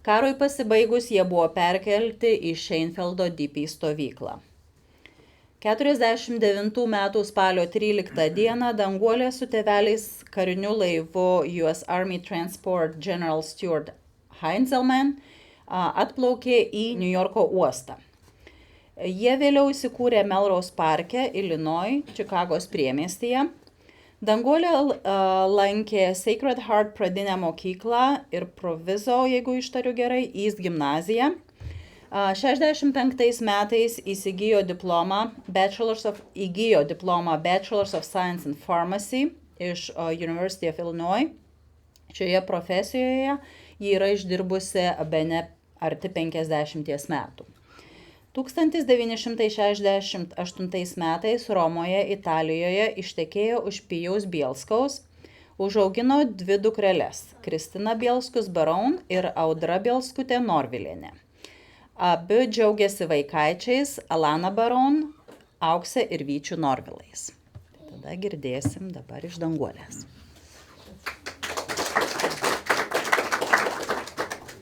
Karui pasibaigus jie buvo perkelti į Šeinfeldo DP stovyklą. 49 metų spalio 13 dieną Danguolė su tėveliais kariniu laivu US Army Transport General Stuart Heinzelman atplaukė į Niujorko uostą. Jie vėliau įsikūrė Melrose parke, Illinois, Čikagos priemiestyje. Danguolė lankė Sacred Heart pradinę mokyklą ir Proviso, jeigu ištariu gerai, East gimnaziją. 65 metais įgijo diplomą Bachelor of Science in Pharmacy iš University of Illinois. Šioje profesijoje ji yra išdirbusi bene arti 50 metų. 1968 metais Romoje, Italijoje ištekėjo už Pijaus Bielskaus, užaugino 2 dukreles – Kristina Bielskus Baron ir Audra Bielskutė Norvilienė. Abi džiaugiasi vaikaičiais Alana Baron, Aukse ir Vyčiu Norvilais. Tada girdėsim dabar iš Danguolės.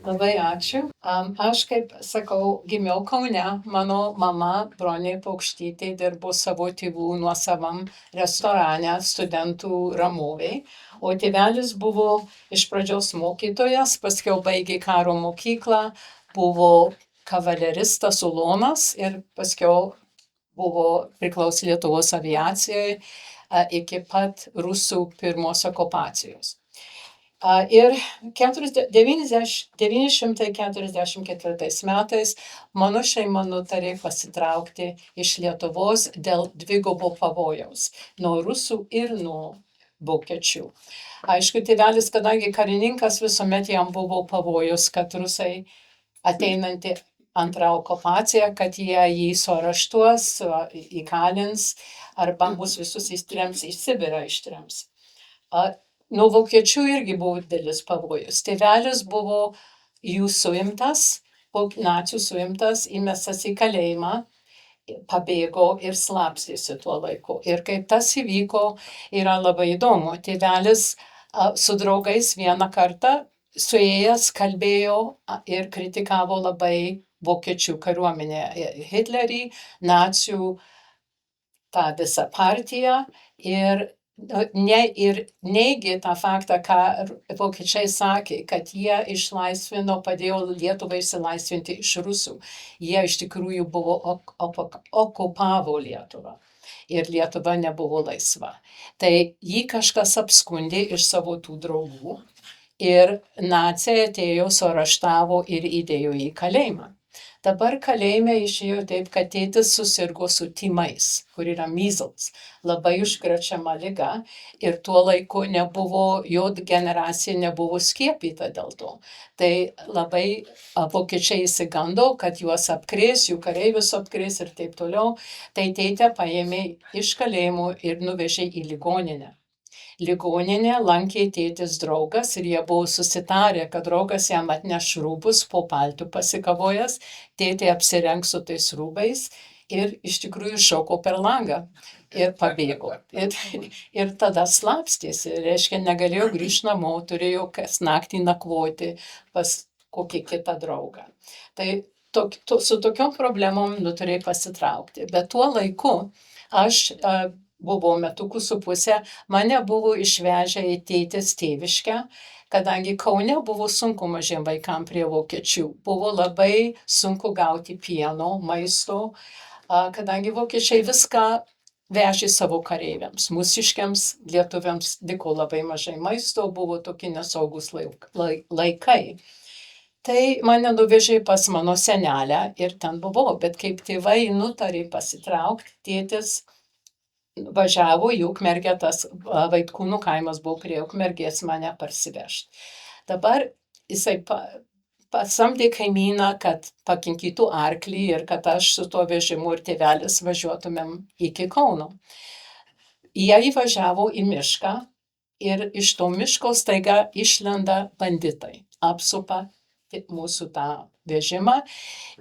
Labai ačiū. Aš, kaip sakau, gimiau Kaune. Mano mama Bronė Paukštytė dirbo savo tėvų nuosavam restorane studentų ramovėj, o tėvelis buvo iš pradžios mokytojas, paskiau baigė karo mokyklą, buvo kavaleristas ulonas ir paskiau priklausė Lietuvos aviacijai iki pat rusų pirmos okupacijos. Ir 1944 metais mano šeima nutarė pasitraukti iš Lietuvos dėl dvigubo pavojaus nuo rusų ir nuo vokiečių. Aišku, tėvelis, kadangi karininkas, visuomet jam buvo pavojus, kad rusai ateinanti antrą okupaciją, kad jie jį suareštuos, įkalins arba mus visus įstrems, į Sibirą ištrems. Nuo vokiečių irgi buvo didelis pavojus. Tėvelis buvo jų suimtas, po nacių suimtas, įmestas į kalėjimą, pabėgo ir slapstėsi tuo laiku. Ir kaip tas įvyko, yra labai įdomu. Tėvelis su draugais vieną kartą suėjęs kalbėjo ir kritikavo labai vokiečių kariuomenę, Hitlerį, nacių, tą visą partiją ir neigė tą faktą, ką vokiečiai sakė, kad jie padėjo Lietuvai išsilaisvinti iš rusų. Jie iš tikrųjų okupavo Lietuvą ir Lietuva nebuvo laisva. Tai jį kažkas apskundė iš savo tų draugų ir naciai atėjo, suareštavo ir įdėjo į kalėjimą. Dabar kalėjime išėjo taip, kad tėtis susirgo su tymais, kur yra measles, labai užkrečiama liga ir tuo laiku jo generacija nebuvo skiepyta dėl to. Tai labai vokiečiai įsigando, kad juos apkrės, jų kareivius apkrės ir taip toliau. Tai tėtę paėmė iš kalėjimo ir nuvežė į ligoninę. Ligoninę lankė tėtis draugas ir jie buvo susitarę, kad draugas jam atneš rūbus, po paltu pasikavojęs, tėtė apsirengs su tais rūbais ir iš tikrųjų šoko per langą ir pabėgo. Ir tada slapstėsi, reiškia, negalėjo grįžti namo, turėjo kas naktį nakvoti pas kokį kitą draugą. Tai su tokiom problemom turėjo pasitraukti. Bet tuo laiku aš buvau metukų su pusę, mane buvo išvežę į tėtės tėviškę, kadangi Kaune buvo sunku mažiem vaikam prie vokiečių. Buvo labai sunku gauti pieno, maisto, kadangi vokiečiai viską vežė savo kareiviams. Mūsiškiams, lietuviams liko labai mažai maisto, buvo tokie nesaugus laikai. Tai mane nuvežė pas mano senelę ir ten buvau, bet kaip tėvai nutarė pasitraukti, tėtis važiavo į Ukmergę, tas Vaitkūnų kaimas buvo prie Ukmergės mane parsivežti. Dabar jisai pasamdė kaimyną, kad pakinkytų arklį ir kad aš su tuo vežimu ir tėvelis važiuotumėm iki Kauno. Jie įvažiavo į mišką ir iš to miško staiga išlenda banditai, apsupa mūsų tą vežimą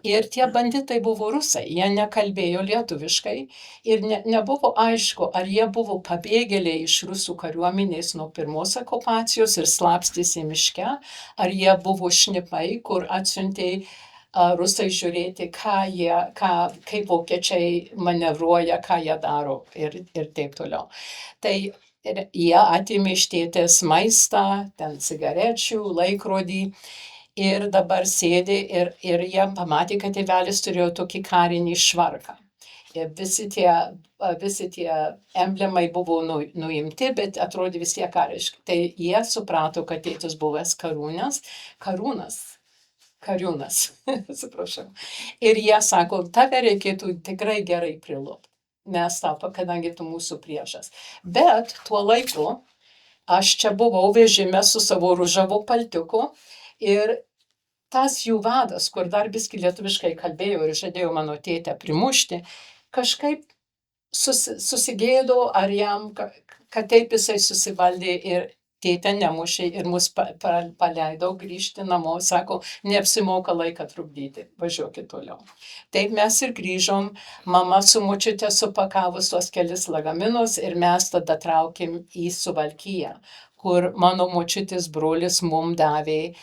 ir tie banditai buvo rusai, jie nekalbėjo lietuviškai ir nebuvo aišku, ar jie buvo pabėgėliai iš rusų kariuomenės nuo pirmos okupacijos ir slapstėsi miške, ar jie buvo šnipai, kur atsiuntė rusai žiūrėti, kaip vokiečiai manevruoja, ką jie daro ir taip toliau. Tai jie atėmė iš tėtės maistą, ten cigarečių, laikrodį. Ir dabar sėdi ir jie pamatė, kad tėvelis turėjo tokį karinį švarką. Ir visi tie emblemai buvo nuimti, bet atrodė vis tiek kariški. Tai jie suprato, kad tėtis buvęs kariūnas, atsiprašau. Ir jie sako, tave reikėtų tikrai gerai prilupti, nes kadangi tu mūsų priešas. Bet tuo laiku aš čia buvau vežime su savo ružavo paltiku ir tas jų vadas, kur dar biskį lietuviškai kalbėjo ir žadėjo mano tėtę primušti, kažkaip susigėdo, ar jam, kad taip jisai susivaldė ir tėtę nemušė ir mus paleido grįžti namo, sako, neapsimoka laiką trukdyti, važiuokit toliau. Taip mes ir grįžom, mama su močiute supakavus tuos kelis lagaminus ir mes tada traukėm į Suvalkiją, kur mano močiutės brolis mum davė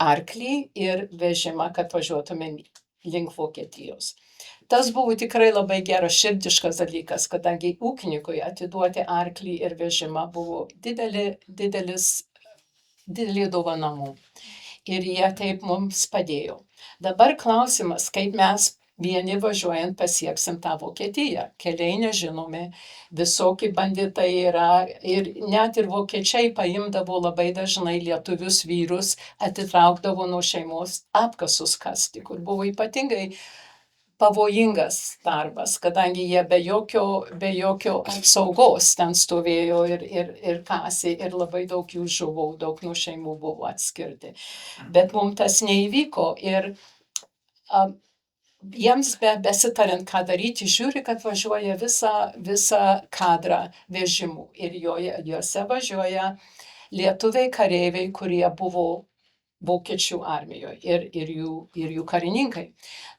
arklį ir vežimą, kad važiuotumėm link Vokietijos. Tas buvo tikrai labai geras širdiškas dalykas, kadangi ūkininkui atiduoti arklį ir vežimą buvo didelė dovana mums. Ir jie taip mums padėjo. Dabar klausimas, kaip mes vieni važiuojant pasieksim tą Vokietiją. Keliai nežinomi, visokie banditai yra ir net ir vokiečiai paimdavo labai dažnai lietuvius vyrus, atitraukdavo nuo šeimos apkasus kasti, kur buvo ypatingai pavojingas darbas, kadangi jie be jokio apsaugos ten stovėjo ir kasė ir labai daug jų žuvo, daug nuo šeimų buvo atskirti. Bet mums tas neįvyko ir jiems besitariant, ką daryti, žiūri, kad važiuoja visą kadrą vežimų ir juose važiuoja lietuviai kareiviai, kurie buvo vokiečių armijoje ir jų karininkai.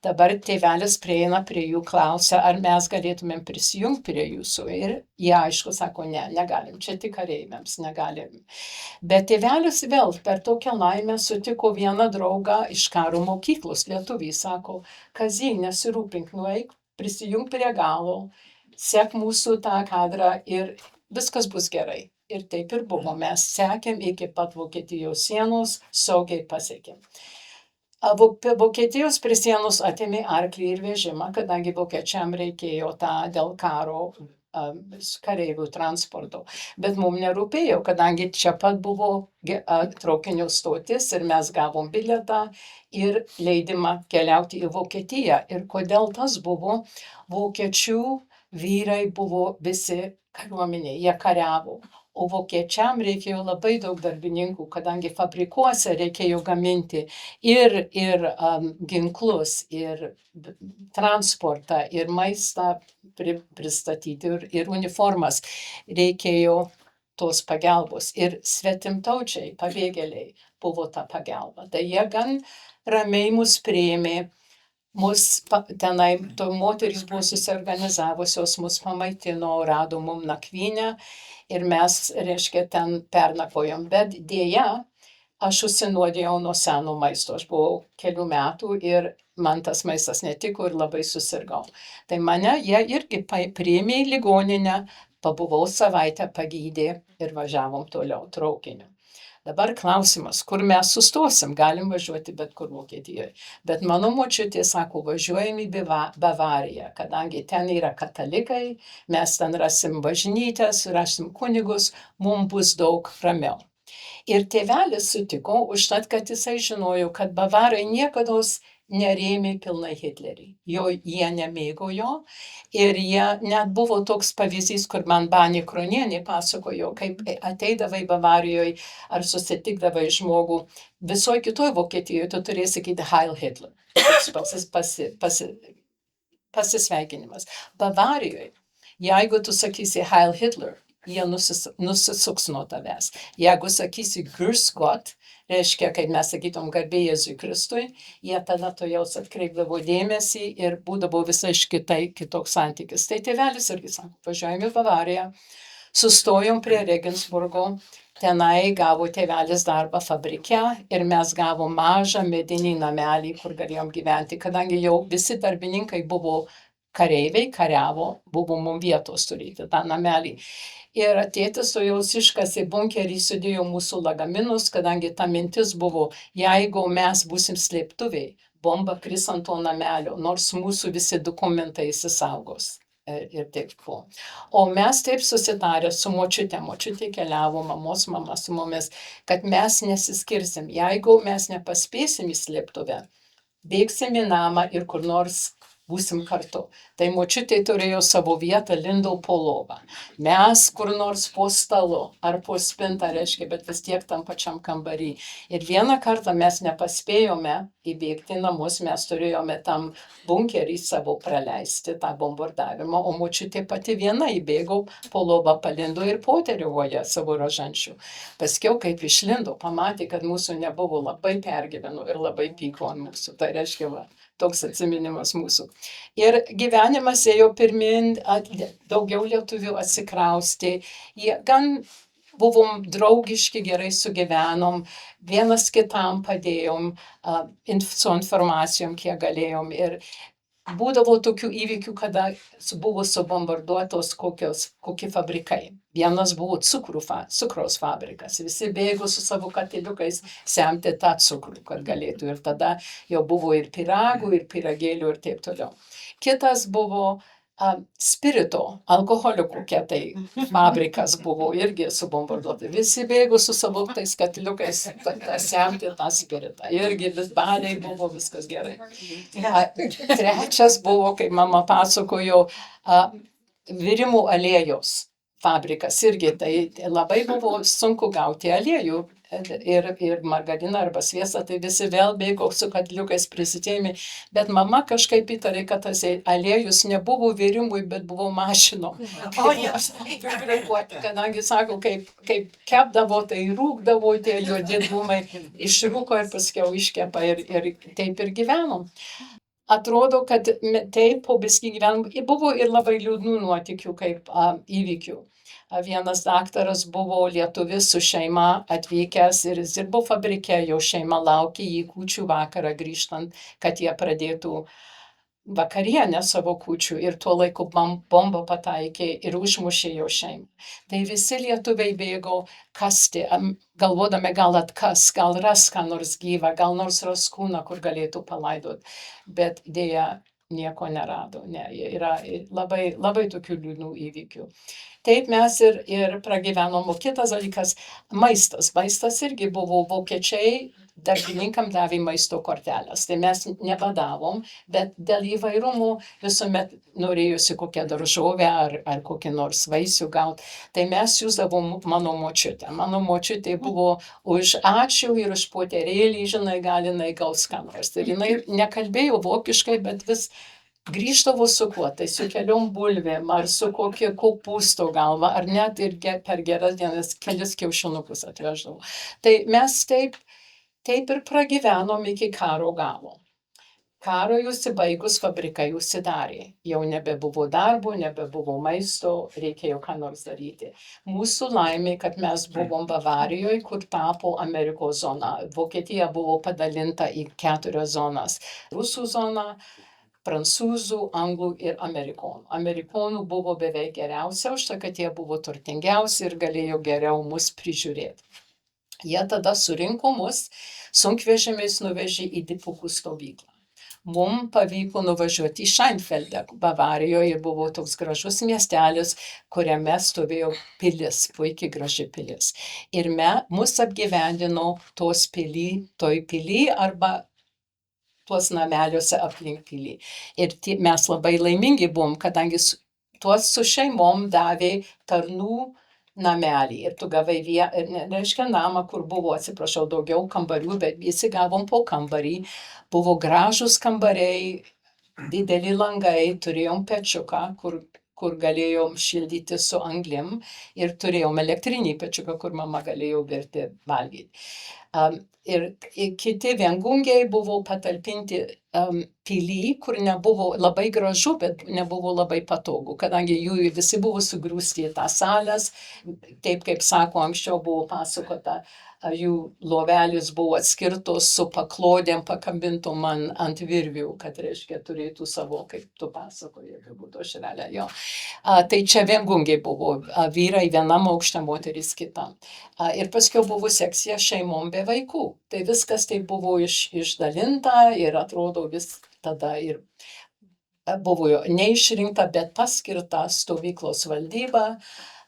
Dabar tėvelis prieina prie jų, klausia, ar mes galėtumėm prisijungti prie jūsų. Ir jie aišku sako, ne, negalim, čia tik kareiviams, negalim. Bet tėvelis vėl per tokią laimę sutiko vieną draugą iš karo mokyklos, lietuvį, sako, Kazį, nesirūpink, nueik, prisijunk prie galo, sek mūsų tą kadrą ir viskas bus gerai. Ir taip ir buvo, mes sekėm iki pat Vokietijos sienos, saugiai pasiekėm. Vokietijos prie sienos atėmė arklį ir vežimą, kadangi vokiečiam reikėjo tą dėl karo kareivių transporto. Bet mums nerūpėjo, kadangi čia pat buvo traukinio stotis ir mes gavom bilietą ir leidimą keliauti į Vokietiją. Ir kodėl tas buvo? Vokiečių vyrai buvo visi kariuomenė, jie kariavo. O vokiečiam reikėjo labai daug darbininkų, kadangi fabrikuose reikėjo gaminti ir ginklus, ir transportą, ir maistą pristatyti, ir uniformas. Reikėjo tos pagalbos. Ir svetimtaučiai, pabėgėliai buvo ta pagalba. Tai jie gan ramiai mus priėmė. Mus tenai, moterys buvo susiorganizavusios, mus pamaitino, rado mum nakvynę ir mes, reiškia, ten pernakvojom. Bet dėja, aš užsinuodėjau nuo seno maisto. Aš buvau kelių metų ir man tas maistas netiko ir labai susirgau. Tai mane jie irgi priėmė į ligoninę, pabuvau savaitę, pagydė ir važiavom toliau traukiniu. Dabar klausimas, kur mes sustosim, galim važiuoti bet kur Vokietijoje. Bet mano močiutė sako, važiuojam į Bavariją, kadangi ten yra katalikai, mes ten rasim bažnyčias, rasim kunigus, mums bus daug ramiau. Ir tėvelis sutiko užtat, kad jisai žinojo, kad bavarai niekados nerėmė pilnai Hitlerį. Jie nemėgo jo ir jie net buvo toks pavyzdys, kur man Banė Kronienė pasakojo, kaip ateidavai Bavarijoje ar susitikdavai žmogų. Visoje kitoje Vokietijoje tu turėsi sakyti Heil Hitler. Pasisveikinimas. Bavarijoje, jeigu tu sakysi Heil Hitler, jie nusisuks nuo tavęs. Jeigu sakysi Grüß Gott, reiškia, kaip mes sakytum garbė Jėzui Kristui, jie tada to jau atkreipdavo dėmesį ir būdavo visai kitoks santykis. Tai tėvelis irgi sako, važiuojame į Bavariją, sustojom prie Regensburgo, tenai gavo tėvelis darbą fabrike ir mes gavom mažą medinį namelį, kur galėjom gyventi, kadangi jau visi darbininkai buvo kareiviai, kariavo, buvo mums vietos turėti tą namelį. Ir tėtis to jau iškasė bunkerį, sudėjo mūsų lagaminus, kadangi ta mintis buvo, jeigu mes būsim slėptuviai, bomba kris ant to namelio, nors mūsų visi dokumentai įsisaugos. Ir taip buvo. O mes taip susitarę su močiutė keliavo, mama su mumis, kad mes nesiskirsim. Jeigu mes nepaspėsim į slėptuvę, bėgsim į namą ir kur nors būsim kartu. Tai močiutė turėjo savo vietą, lindo po lovą. Mes kur nors po stalu ar po spintą, reiškia, bet vis tiek tam pačiam kambarį. Ir vieną kartą mes nepaspėjome įbėgti namus, mes turėjome tam bunkerį savo praleisti, tą bombardavimą, o močiutė pati viena įbėgo, po lovą palindo ir poteriuoja savo rožančių. Paskiau, kaip išlindo, pamatė, kad mūsų nebuvo, labai pergyveno ir labai pyko ant mūsų. Tai reiškia, toks atsiminimas mūsų. Ir gyvenimas ėjo pirmin, daugiau lietuvių atsikraustė. Jie gan buvom draugiški, gerai sugyvenom, vienas kitam padėjom su informacijom, kiek galėjom. Ir būdavo tokių įvykių, kada buvo subombarduotos kokie fabrikai. Vienas buvo cukraus fabrikas. Visi bėgo su savo katiliukais semti tą cukrų, kad galėtų. Ir tada jau buvo ir pyragų, ir pyragėlių, ir taip toliau. Kitas buvo spirito, alkoholio kokia tai fabrikas buvo irgi subombarduota. Visi bėgo su savo tais katiliukais semti tą spiritą. Irgi vis baliai buvo, viskas gerai. Trečias buvo, kaip mama pasakojo, virimų aliejos fabrikas. Irgi tai labai buvo sunku gauti aliejų. Ir margariną arba sviestą, tai visi vėl bėgo su katiliukais prisitėmė. Bet mama kažkaip įtarė, kad tas aliejus nebuvo virimui, bet buvo mašino. Kadangi, sako, kaip kepdavo, tai rūkdavo tie juodi dūmai, išrūko ir paskiau iškepa ir taip ir gyvenom. Atrodo, kad taip po biskį gyvenom. Buvo ir labai liūdnų nuotykių kaip įvykių. Vienas daktaras buvo lietuvis su šeima atvykęs ir jis dirbo fabrike, jo šeima laukė jį kūčių vakarą grįžtant, kad jie pradėtų vakarienę savo kūčių ir tuo laiku bomba pataikė ir užmušė jo šeimą. Tai visi lietuviai bėgo kasti, galvodami gal atkas, gal ras ką nors gyvą, gal nors ras kūną, kur galėtų palaidoti, bet dėja nieko nerado. Ne, yra labai, labai tokių liūdnų įvykių. Taip mes ir pragyvenom. O kitas dalykas - maistas. Maistas irgi buvo vokiečiai, darbininkam davė maisto kortelės. Tai mes nebadavom, bet dėl įvairumų visuomet norėjusi kokią daržovę ar kokį nors vaisių gauti. Tai mes siūsdavom mano močiutę. Mano močiutė buvo už ačiū ir už poterėlį, žinai, gal jinai gaus ką nors. Tai jinai nekalbėjo vokiškai, bet vis grįždavo su kuo, tai su keliom bulvėm, ar su kokia kopūsto galva, ar net ir per geras dienas kelis kiaušinukus atveždavo. Tai mes taip ir pragyvenom iki karo galo. Karo užsibaigus fabrikai užsidarė. Jau nebebuvo darbo, nebebuvo maisto, reikėjo ką nors daryti. Mūsų laimė, kad mes buvom Bavarijoje, kur tapo Amerikos zona. Vokietija buvo padalinta į 4 zonas. Rusų zona, prancūzų, anglų ir amerikonų. Amerikonų buvo beveik geriausia, už tai, kad jie buvo turtingiausi ir galėjo geriau mus prižiūrėti. Jie tada surinko mus, sunkvežimiais nuvežė į dipukų stovyklą. Mums pavyko nuvažiuoti į Šeinfeldą, Bavarijoje, ir buvo toks gražus miestelis, kuriame stovėjo pilis, puikiai graži pilis. Ir mus apgyvendino toj pily arba tuos nameliuose aplink pilį. Ir mes labai laimingi buvom, kadangi tuos su šeimom davė tarnų namelį. Ir tu gavai reiškia namą, kur buvo, atsiprašau, daugiau kambarių, bet visi gavom po kambarį. Buvo gražus kambariai, dideli langai, turėjom pečiuką, kur galėjom šildyti su anglim, ir turėjom elektrinį pečiuką, kur mama galėjo virti valgyti. Ir kiti viengungiai buvo patalpinti pily, kur nebuvo labai gražu, bet nebuvo labai patogu, kadangi jų visi buvo sugrūsti į tas sales, taip kaip sako, anksčiau buvo pasakota, jų lovelės buvo atskirtos su paklodėm pakabintom ant virvių, kad reiškia turėtų savo, kaip tu pasakoji, kaip būtų šrelė, jo. Tai čia viengungiai buvo, vyrai vienam aukšte, moterys kitam. Ir paskui buvo sekcija šeimom be vaikų. Tai viskas tai buvo išdalinta ir atrodo vis tada ir buvo neišrinkta, bet paskirta stovyklos valdyba,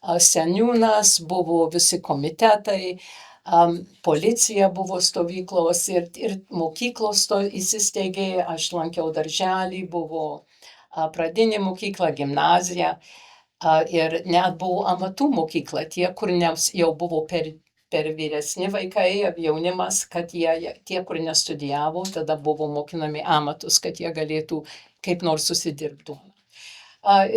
seniūnas, buvo visi komitetai, policija buvo stovyklos ir mokyklos įsisteigė, aš lankiau darželį, buvo pradinė mokykla, gimnazija, ir net buvo amatų mokykla, tie, kur jau buvo per vyresni vaikai, jaunimas, kad tie, kur nestudijavo, tada buvo mokinami amatus, kad jie galėtų kaip nors susidirbti.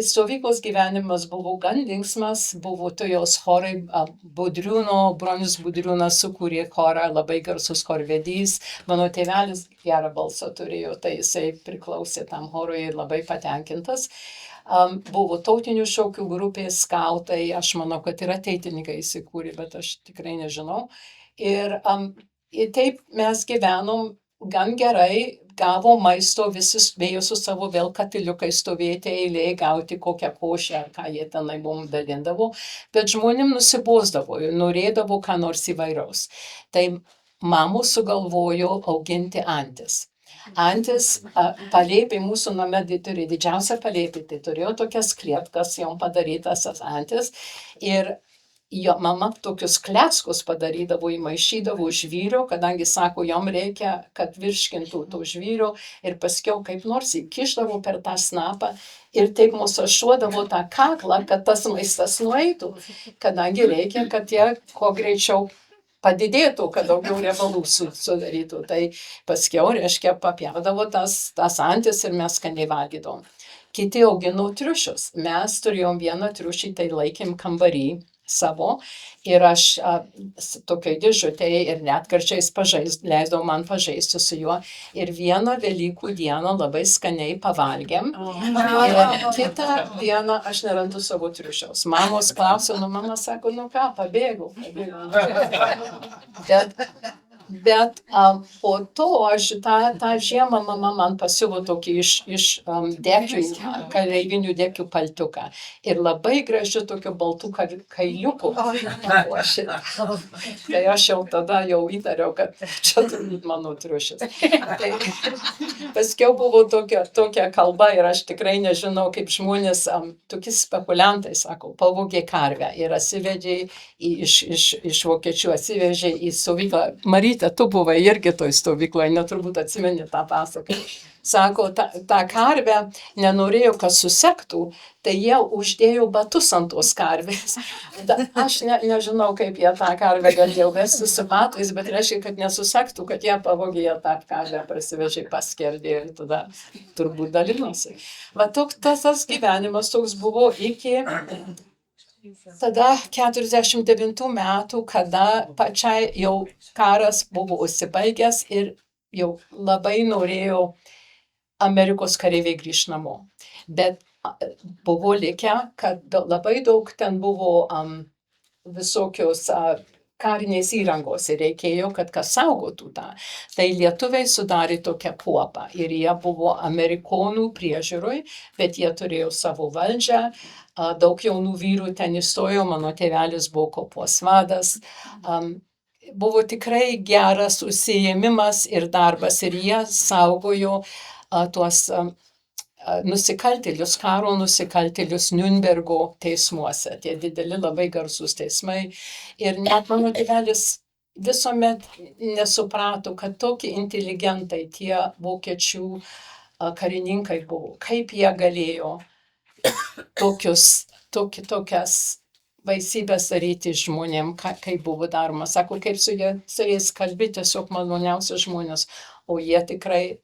Stovyklos gyvenimas buvo gan linksmas, buvo jos chorai, Bronius Budriūnas sukūrė chorą, labai garsus chorvedys, mano tėvelis gerą balsą turėjo, tai jisai priklausė tam chorui ir labai patenkintas. Buvo tautinių šokių grupės, skautai, aš manau, kad ir ateitininkai įsikūrė, bet aš tikrai nežinau. Ir taip mes gyvenom gan gerai, gavo maisto, visi spėjo su savo vėl katiliukai stovėti eilėje, gauti kokią košę ar ką jie tenai mums dalindavo, bet žmonėm nusibosdavo ir norėdavo ką nors įvairaus. Tai mamos sugalvojo auginti antis. Antis palėpė mūsų name turi didžiausią palėpį, tai turėjo tokias klietkas, jom padarytas antis, ir jo mama tokius kleckus padarydavo, įmaišydavo žvyro, kadangi sako, jom reikia, kad virškintų to žvyro, ir paskiau kaip nors įkišdavo per tą snapą ir taip mus ašuodavo tą kaklą, kad tas maistas nueitų, kadangi reikia, kad jie kuo greičiau padidėtų, kad daugiau riebalų sudarytų. Tai paskiau, reiškia, papjaudavo tas antis ir mes skaniai valgydavom. Kiti augino triušius. Mes turėjom vieną triušį, tai laikėm kambarį savo, ir aš tokioj dėžutėje ir net karčiais leisdavau man pažaisti su juo, ir vieną Velykų dieną labai skaniai pavalgėm, ir kitą dieną aš nerandu savo triušiaus. Mamos klausė, mama sako, ką, pabėgau. Bet po to aš tą žiemą mama man pasiuvo tokį iš dekių, kareivinių dekių paltuką. Ir labai gražiu tokiu baltų kailiuku. Tai aš jau tada įtariau, kad čia turbūt mano triušis. Tai paskiau buvo tokia kalba, ir aš tikrai nežinau, kaip žmonės, tokie spekuliantai, sako, pavogė karvę ir atsivedė iš vokiečių, atsivežė į stovyklą. Marytė, tu buvai irgi toj stovykloje, neturbūt atsimeni tą pasaką. Sako, tą karvę nenorėjo, kad susektų, tai jie uždėjo batus ant tos karvės. Aš nežinau, kaip jie tą karvę galėjo vesti su batais, bet reiškia, kad nesusektų, kad jie pavogė, jie tą karvę prasivežė, paskerdė ir tada turbūt dalinosi. Va tas gyvenimas toks buvo iki tada 49 metų, kada pačiai jau karas buvo užsibaigęs ir jau labai norėjo Amerikos kareiviai grįžti namo. Bet buvo likę, kad labai daug ten buvo visokios karinės įrangos ir reikėjo, kad kas saugotų tą. Tai lietuviai sudarė tokią kuopą ir jie buvo amerikonų priežiūroj, bet jie turėjo savo valdžią. Daug jaunų vyrų ten įstojo, mano tėvelis buvo kuopos vadas. Buvo tikrai geras užsiėmimas ir darbas, ir jie saugojo tuos nusikaltėlius, karo nusikaltėlius Nürnbergo teismuose. Tie dideli, labai garsūs teismai. Ir net mano tėvelis visuomet nesuprato, kad tokie inteligentai, tie vokiečių karininkai buvo, kaip jie galėjo tokias baisybės daryti žmonėm, kaip buvo daroma. Sako, kaip su jais kalbi, tiesiog maloniausi žmonės, o jie tikrai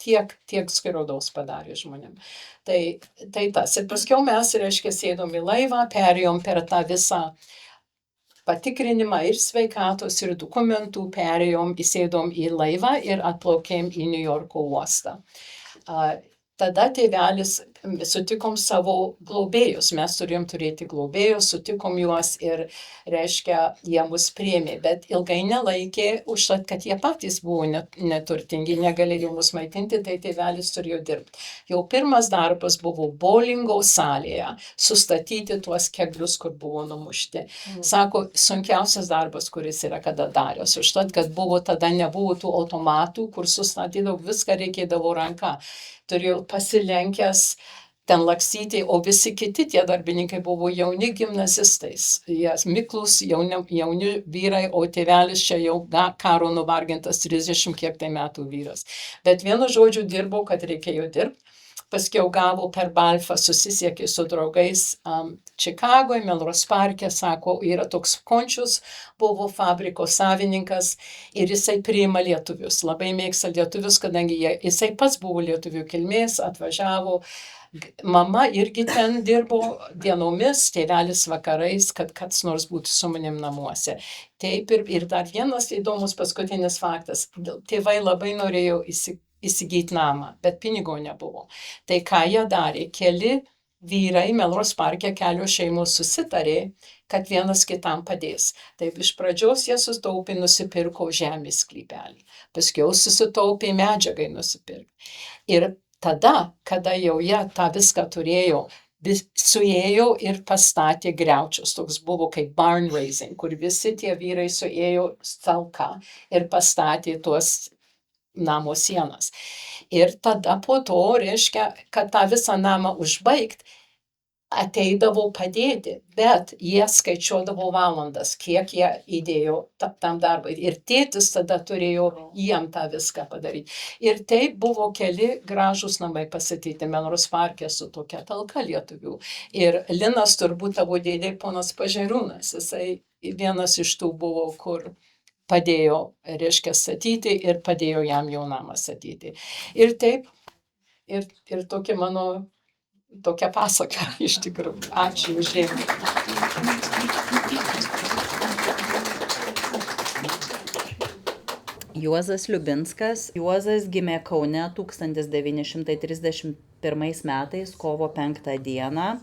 tiek skriaudos padarė žmonėm. Tai tas. Ir paskiau mes, reiškia, sėdom į laivą, perėjom per tą visą patikrinimą ir sveikatos, ir dokumentų, įsėdom į laivą ir atplaukėm į Niujorko uostą. Tada tėvelis, sutikom savo globėjus, mes turėjom turėti globėjus, sutikom juos ir, reiškia, jie mus priėmė, bet ilgai nelaikė, užtat, kad jie patys buvo neturtingi, negalėjo mus maitinti, tai tėvelis turėjo dirbti. Jau pirmas darbas buvo bowlingo salėje, sustatyti tuos keglius, kur buvo numušti. Sako, sunkiausias darbas, kuris yra kada daręs, užtat, kad tada nebuvo tų automatų, kur sustatydavo, viską reikėdavo ranka. Turėjau pasilenkęs ten lakstyti, o visi kiti tie darbininkai buvo jauni gimnazistais. Jie miklus, jauni vyrai, o tėvelis čia jau karo nuvargintas 30 kiek tai metų vyras. Bet vienu žodžiu dirbau, kad reikėjo dirbti. Paskiau gavo per Balfą, susisiekė su draugais Čikagoje, Melrose parke, sako, yra toks Končius, buvo fabriko savininkas ir jisai priima lietuvius. Labai mėgsta lietuvius, kadangi jisai pats buvo lietuvių kilmės, atvažiavo. Mama irgi ten dirbo dienomis, tėvelis vakarais, kad kas nors būtų su manim namuose. Taip ir dar vienas įdomus paskutinis faktas. Tėvai labai norėjo įsigyti namą, bet pinigo nebuvo. Tai ką jie darė? Keli vyrai Melrose parke, kelios šeimos susitarė, kad vienas kitam padės. Taip iš pradžios jie sutaupė, nusipirko žemės sklypelį. Paskiau susitaupė medžiagai nusipirkti. Ir tada, kada jau jie tą viską turėjo, suėjo ir pastatė griaučius. Toks buvo kaip barn raising, kur visi tie vyrai suėjo talka ir pastatė tuos namo sienas. Ir tada po to, reiškia, kad tą visą namą užbaigt, ateidavo padėti, bet jie skaičiuodavo valandas, kiek jie įdėjo tam darbui. Ir tėtis tada turėjo jiem tą viską padaryti. Ir taip buvo keli gražūs namai pastatyti Melrose parke su tokia talka lietuvių. Ir Linas turbūt tavo dėdė ponas Pažerūnas, jisai vienas iš tų buvo, kur padėjo, reiškia, statyti ir padėjo jam jau namą statyti. Ir taip, ir tokia mano, tokia pasaka iš tikrųjų. Ačiū už dėmesį. Juozas Liubinskas. Juozas gimė Kaune 1931 metais, kovo 5 dieną.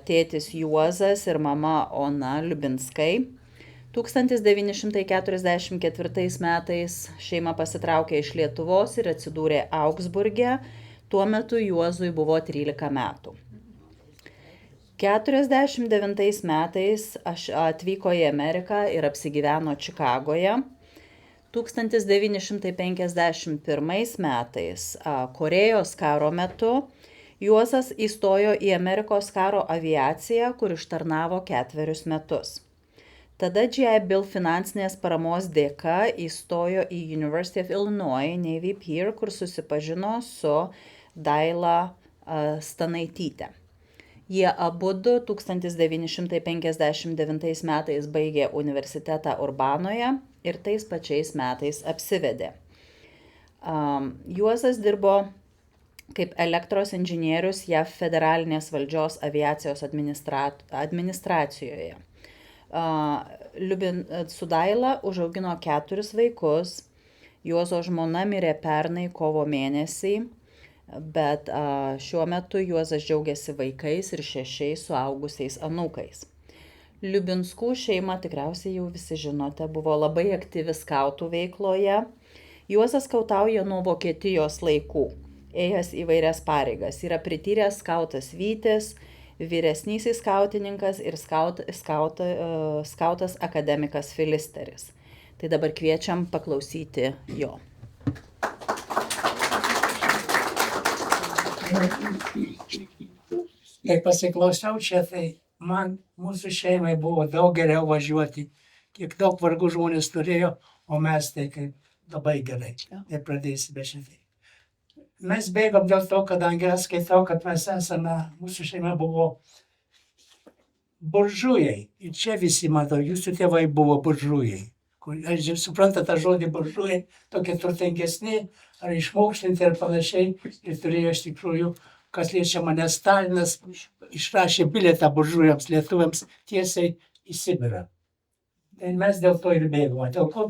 Tėtis Juozas ir mama Ona Liubinskai. 1944 metais šeima pasitraukė iš Lietuvos ir atsidūrė Augsburge. Tuo metu Juozui buvo 13 metų. 49 metais atvyko į Ameriką ir apsigyveno Čikagoje. 1951 metais Korėjos karo metu Juozas įstojo į Amerikos karo aviaciją, kur ištarnavo 4 metus. Tada G.I. Bill finansinės paramos dėka įstojo į University of Illinois Navy Pier, kur susipažino su Daila Stanaityte. Jie abudu 1959 metais baigė universitetą Urbanoje ir tais pačiais metais apsivedė. Juozas dirbo kaip elektros inžinierius JAV federalinės valdžios aviacijos administracijoje. Su Daila užaugino 4 vaikus. Juozo žmona mirė pernai kovo mėnesį, bet šiuo metu Juozas džiaugiasi vaikais ir 6 suaugusiais anūkais. Liubinskų šeima, tikriausiai jau visi žinote, buvo labai aktyvi skautų veikloje. Juozas skautauja nuo Vokietijos laikų, ėjęs įvairias pareigas. Yra prityręs skautas Vytis, vyresnysis skautininkas ir skautas akademikas Filisteris. Tai dabar kviečiam paklausyti jo. Kai pasiklausiau čia, tai man mūsų šeimai buvo daug geriau važiuoti, kiek daug vargų žmonės turėjo, o mes tai kaip labai gerai. Tai pradėsime šitai. Mes bėgom dėl to, kadangi aš skaitau, kad mes esame, mūsų šeima buvo buržujai. Ir čia visi matau, jūsų tėvai buvo buržujai. Aš suprantate tą žodį buržujai, tokie turtingesni, ar išmokslinti ir panašiai. Ir turėjo iš tikrųjų, kas liečia mane, Stalinas išrašė bilietą buržujams lietuviams tiesiai į Sibirą. Tai mes dėl to ir bėgome. Dėl ko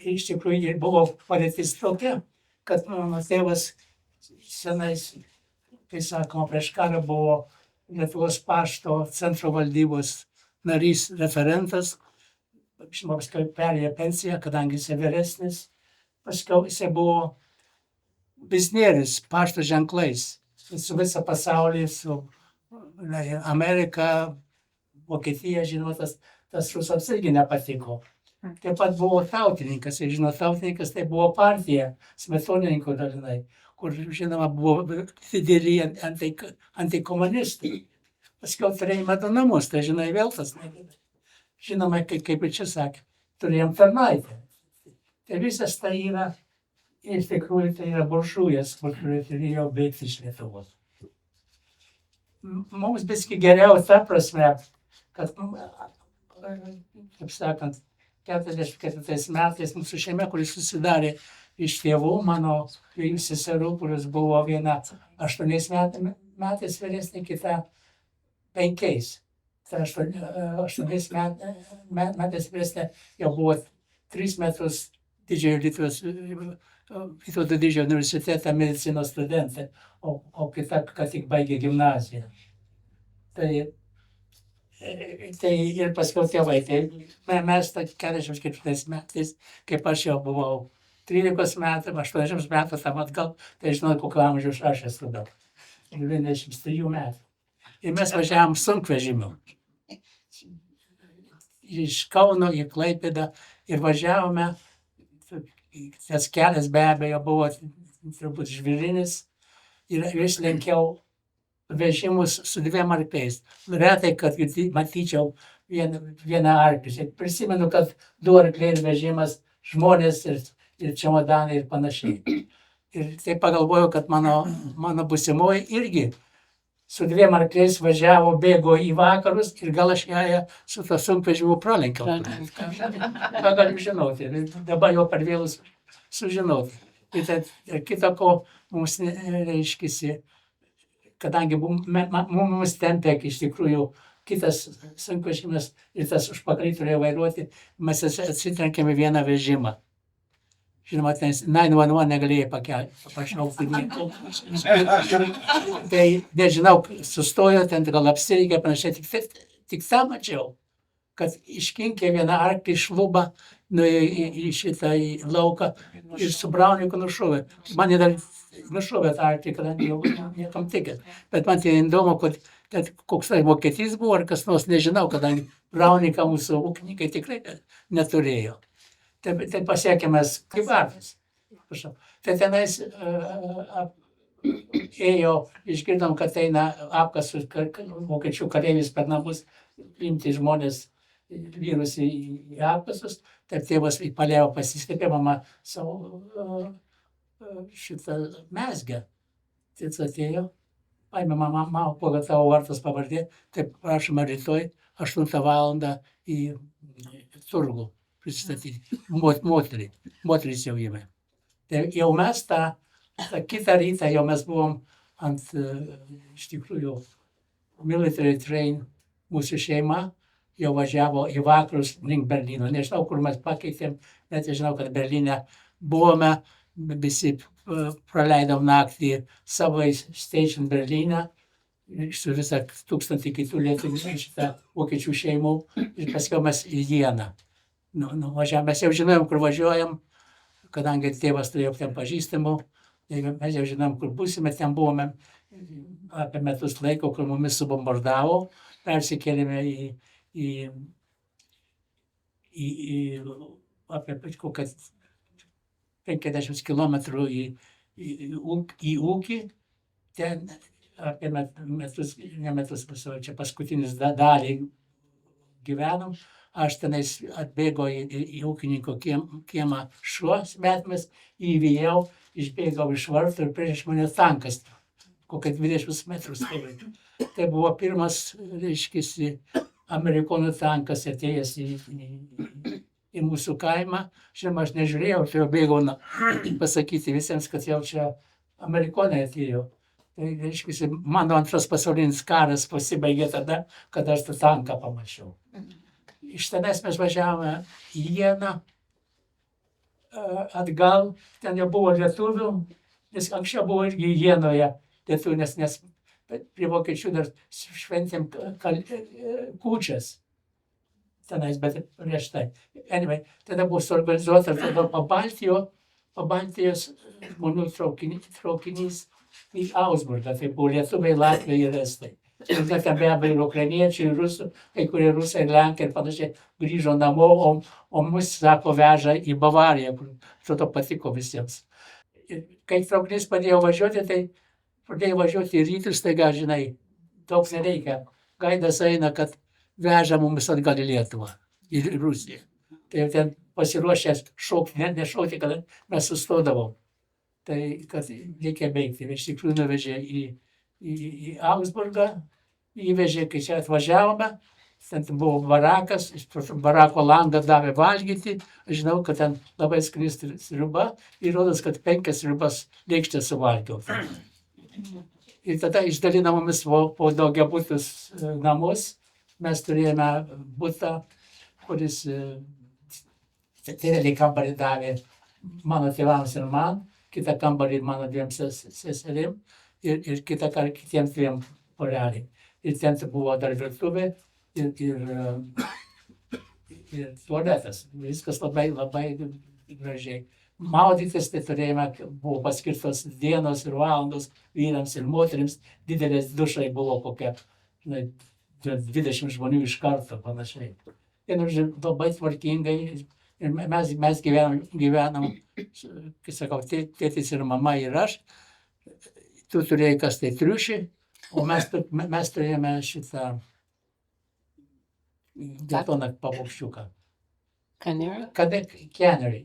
iš tikrųjų buvo padėtis tokia, kad mano tėvas senais, kai sakoma, prieš karą buvo Lietuvos pašto centro valdybos narys referentas. Žinoma, paskui perėjo pensiją, kadangi jis vyresnis. Paskui jis buvo biznierius pašto ženklais. Su visą pasaulį, su Amerika, Vokietija, žinoma, tas rusams irgi nepatiko. Taip pat buvo tautininkas, ir žinoma, tautininkas tai buvo partija, smetonininkų dažnai, kur, žinoma, buvo dideli antikomunistai. Paskiau turėjome du namus, tai žinai, vėl tas negerai. Žinoma, kaip ir čia sakė, turėjom tarnaitę. Tai visas tai yra, iš tikrųjų, tai yra buržujas, kur turėjo bėgti iš Lietuvos. Mums biski geriau ta prasme, kad, kaip sakant, 44 metais mūsų šeima, kuris susidarė iš tėvų, mano dviejų seserų, kuris buvo viena 8 metais vyresnė, kita 5. Tai 8 metais vyresnė jau buvo 3 metus Vytauto didžiojo universitete medicinos studentė, o kita, kad tik baigė gimnaziją. Tai ir paskiau tėvai. Tai mes 44 metais, kaip aš jau buvau 13 metų, 80 metų tam atgal, tai žinau, kokio amžiaus aš esu dabar. 23 metų. Ir mes važiavom sunkvežimiu. Iš Kauno į Klaipėdą ir važiavome. Tas kelias be abejo buvo turbūt žvyrinis ir vis lenkiau vežimus su 2 arkliais. Retai, kad matyčiau vieną arklį. Prisimenu, kad 2 arkliai ir vežimas, žmonės ir čemodanai ir panašiai. Ir tai pagalvojau, kad mano busimoji irgi su 2 arkliais važiavo, bėgo į vakarus ir gal aš ją su to sunkvežimiu pralenkiau. Ką galim žinoti, dabar jau per vėlus sužinoti. Ir kita ko mums reiškisi, kadangi mums tempė iš tikrųjų kitas sunkvežimis ir tas užpakalį turėjo vairuoti, mes atsitrenkėme vieną vežimą. Žinoma, ten 911 negalėjai pašaukti nieko. Tai nežinau, sustojo, ten gal apsirygė panašiai, tik tą mačiau, kad iškinkė vieną arklį šlubą, nuėjo į šitą lauką ir su Brauniku nušovė. Mane dar nušovė tą arklį, kadangi jau niekam tikė. Bet man tai įdomu, kad koks tai vokietys buvo ar kas nors, nežinau, kadangi Brauniką mūsų ūkininkai tikrai neturėjo. Tai pasiekėmės Kybartus. Tai tenais ėjo, išgirdom, kad eina apkasus vokiečių kareivis per namus, imti žmonės, vyrus į apkasus. Tai tėvas palėjo pasislėpė, mama savo šitą mezgę. Tai atėjo, paėmė mama, pagal tavo vardas pavardė, tai prašoma rytoj 8 valandą į turgų pristatyti. Moteris jau įmė. Tai jau mes tą kitą rytą jau mes buvom ant, iš tikrųjų, military train, mūsų šeima jau važiavo į vakarus link Berlyno. Nežinau, kur mes pakeitėm, bet žinau, kad Berlyne buvome, visi praleidom naktį Subway Station Berlyne, su visą 1000 kitų lietuvių šitą vokiečių šeimų ir paskiau mes į Vieną. Nuvažiavom, mes jau žinojom, kur važiuojam, kadangi tėvas turėjo ten pažįstamų, mes jau žinom, kur būsime, ten buvome apie metus laiko, kur mumis subombardavo, persikėlėme apie kokią 50 kilometrų į ūkį ten apie metus, ne metus, čia paskutinis dalį gyvenom, aš tenais atbėgo į ūkininko kiemą šuo svetimas, įvijau, išbėgau iš vartų ir prieš mane tankas, kokia 20 metrų stovi. Tai buvo pirmas, reiškisi, amerikonų tankas atėjęs į mūsų kaimą. Žinoma, aš nežiūrėjau, tai jau bėgau pasakyti visiems, kad jau čia amerikonai atėjo. Tai, reiškia, mano antras pasaulinis karas pasibaigė tada, kada aš tą tanką pamačiau. Iš tenais mes važiavome į Jeną, atgal, ten jau buvo lietuvių, nes anksčiau buvo irgi Jenoje lietuvių, nes prie vokiečių dar šventėm kūčias tenais, bet prieš tai. Anyway, tada buvo suorganizuota tada Pabaltijos žmonių traukinys į Augsburgą, tai buvo lietuviai, latviai ir estai. Ir ten be abejo ir ukrainiečiai, ir rusų, kai kurie rusai, ir lenkai ir panašiai grįžo namo, o mus, sako, veža į Bavariją, kur šito patiko visiems. Ir kai traukinys pradėjo važiuoti, tai pradėjo važiuoti į rytus, tai gal, žinai, daug nereikia. Gaidas eina, kad veža mums atgal į Lietuvą, į Rusiją. Tai ten pasiruošęs šokti, net nešokti, kada mes sustodavom. Tai, kad reikia veikti. Iš tikrųjų nuvežė į Augsburgą, įvežė, kai čia atvažiavome, ten buvo barakas, iš barako langą davė valgyti, aš žinau, kad ten labai skani sriuba, ir rodos, kad 5 sriubas lėkštės suvalgiau. Ir tada išdalino mumis po daugiabutus namus, mes turėjome butą, kuris didelį kambarį davė mano tėvams ir man, kitą kambarį mano 2 seserim ir kitą kitiems 2 poreliai. Ir ten buvo dar virtuvė ir tualetas. Viskas labai, labai gražiai. Maudytis tai turėjome, buvo paskirtos dienos ir valandos vyrams ir moterims, didelės dušai buvo kokia, 20 žmonių iš karto panašiai. Ir labai tvarkingai. Ir mes gyvenam, kai sakau, tėtis ir mama ir aš, tu turėjai kas tai triušį, o mes turėjome šitą geltoną paukščiuką. Canary.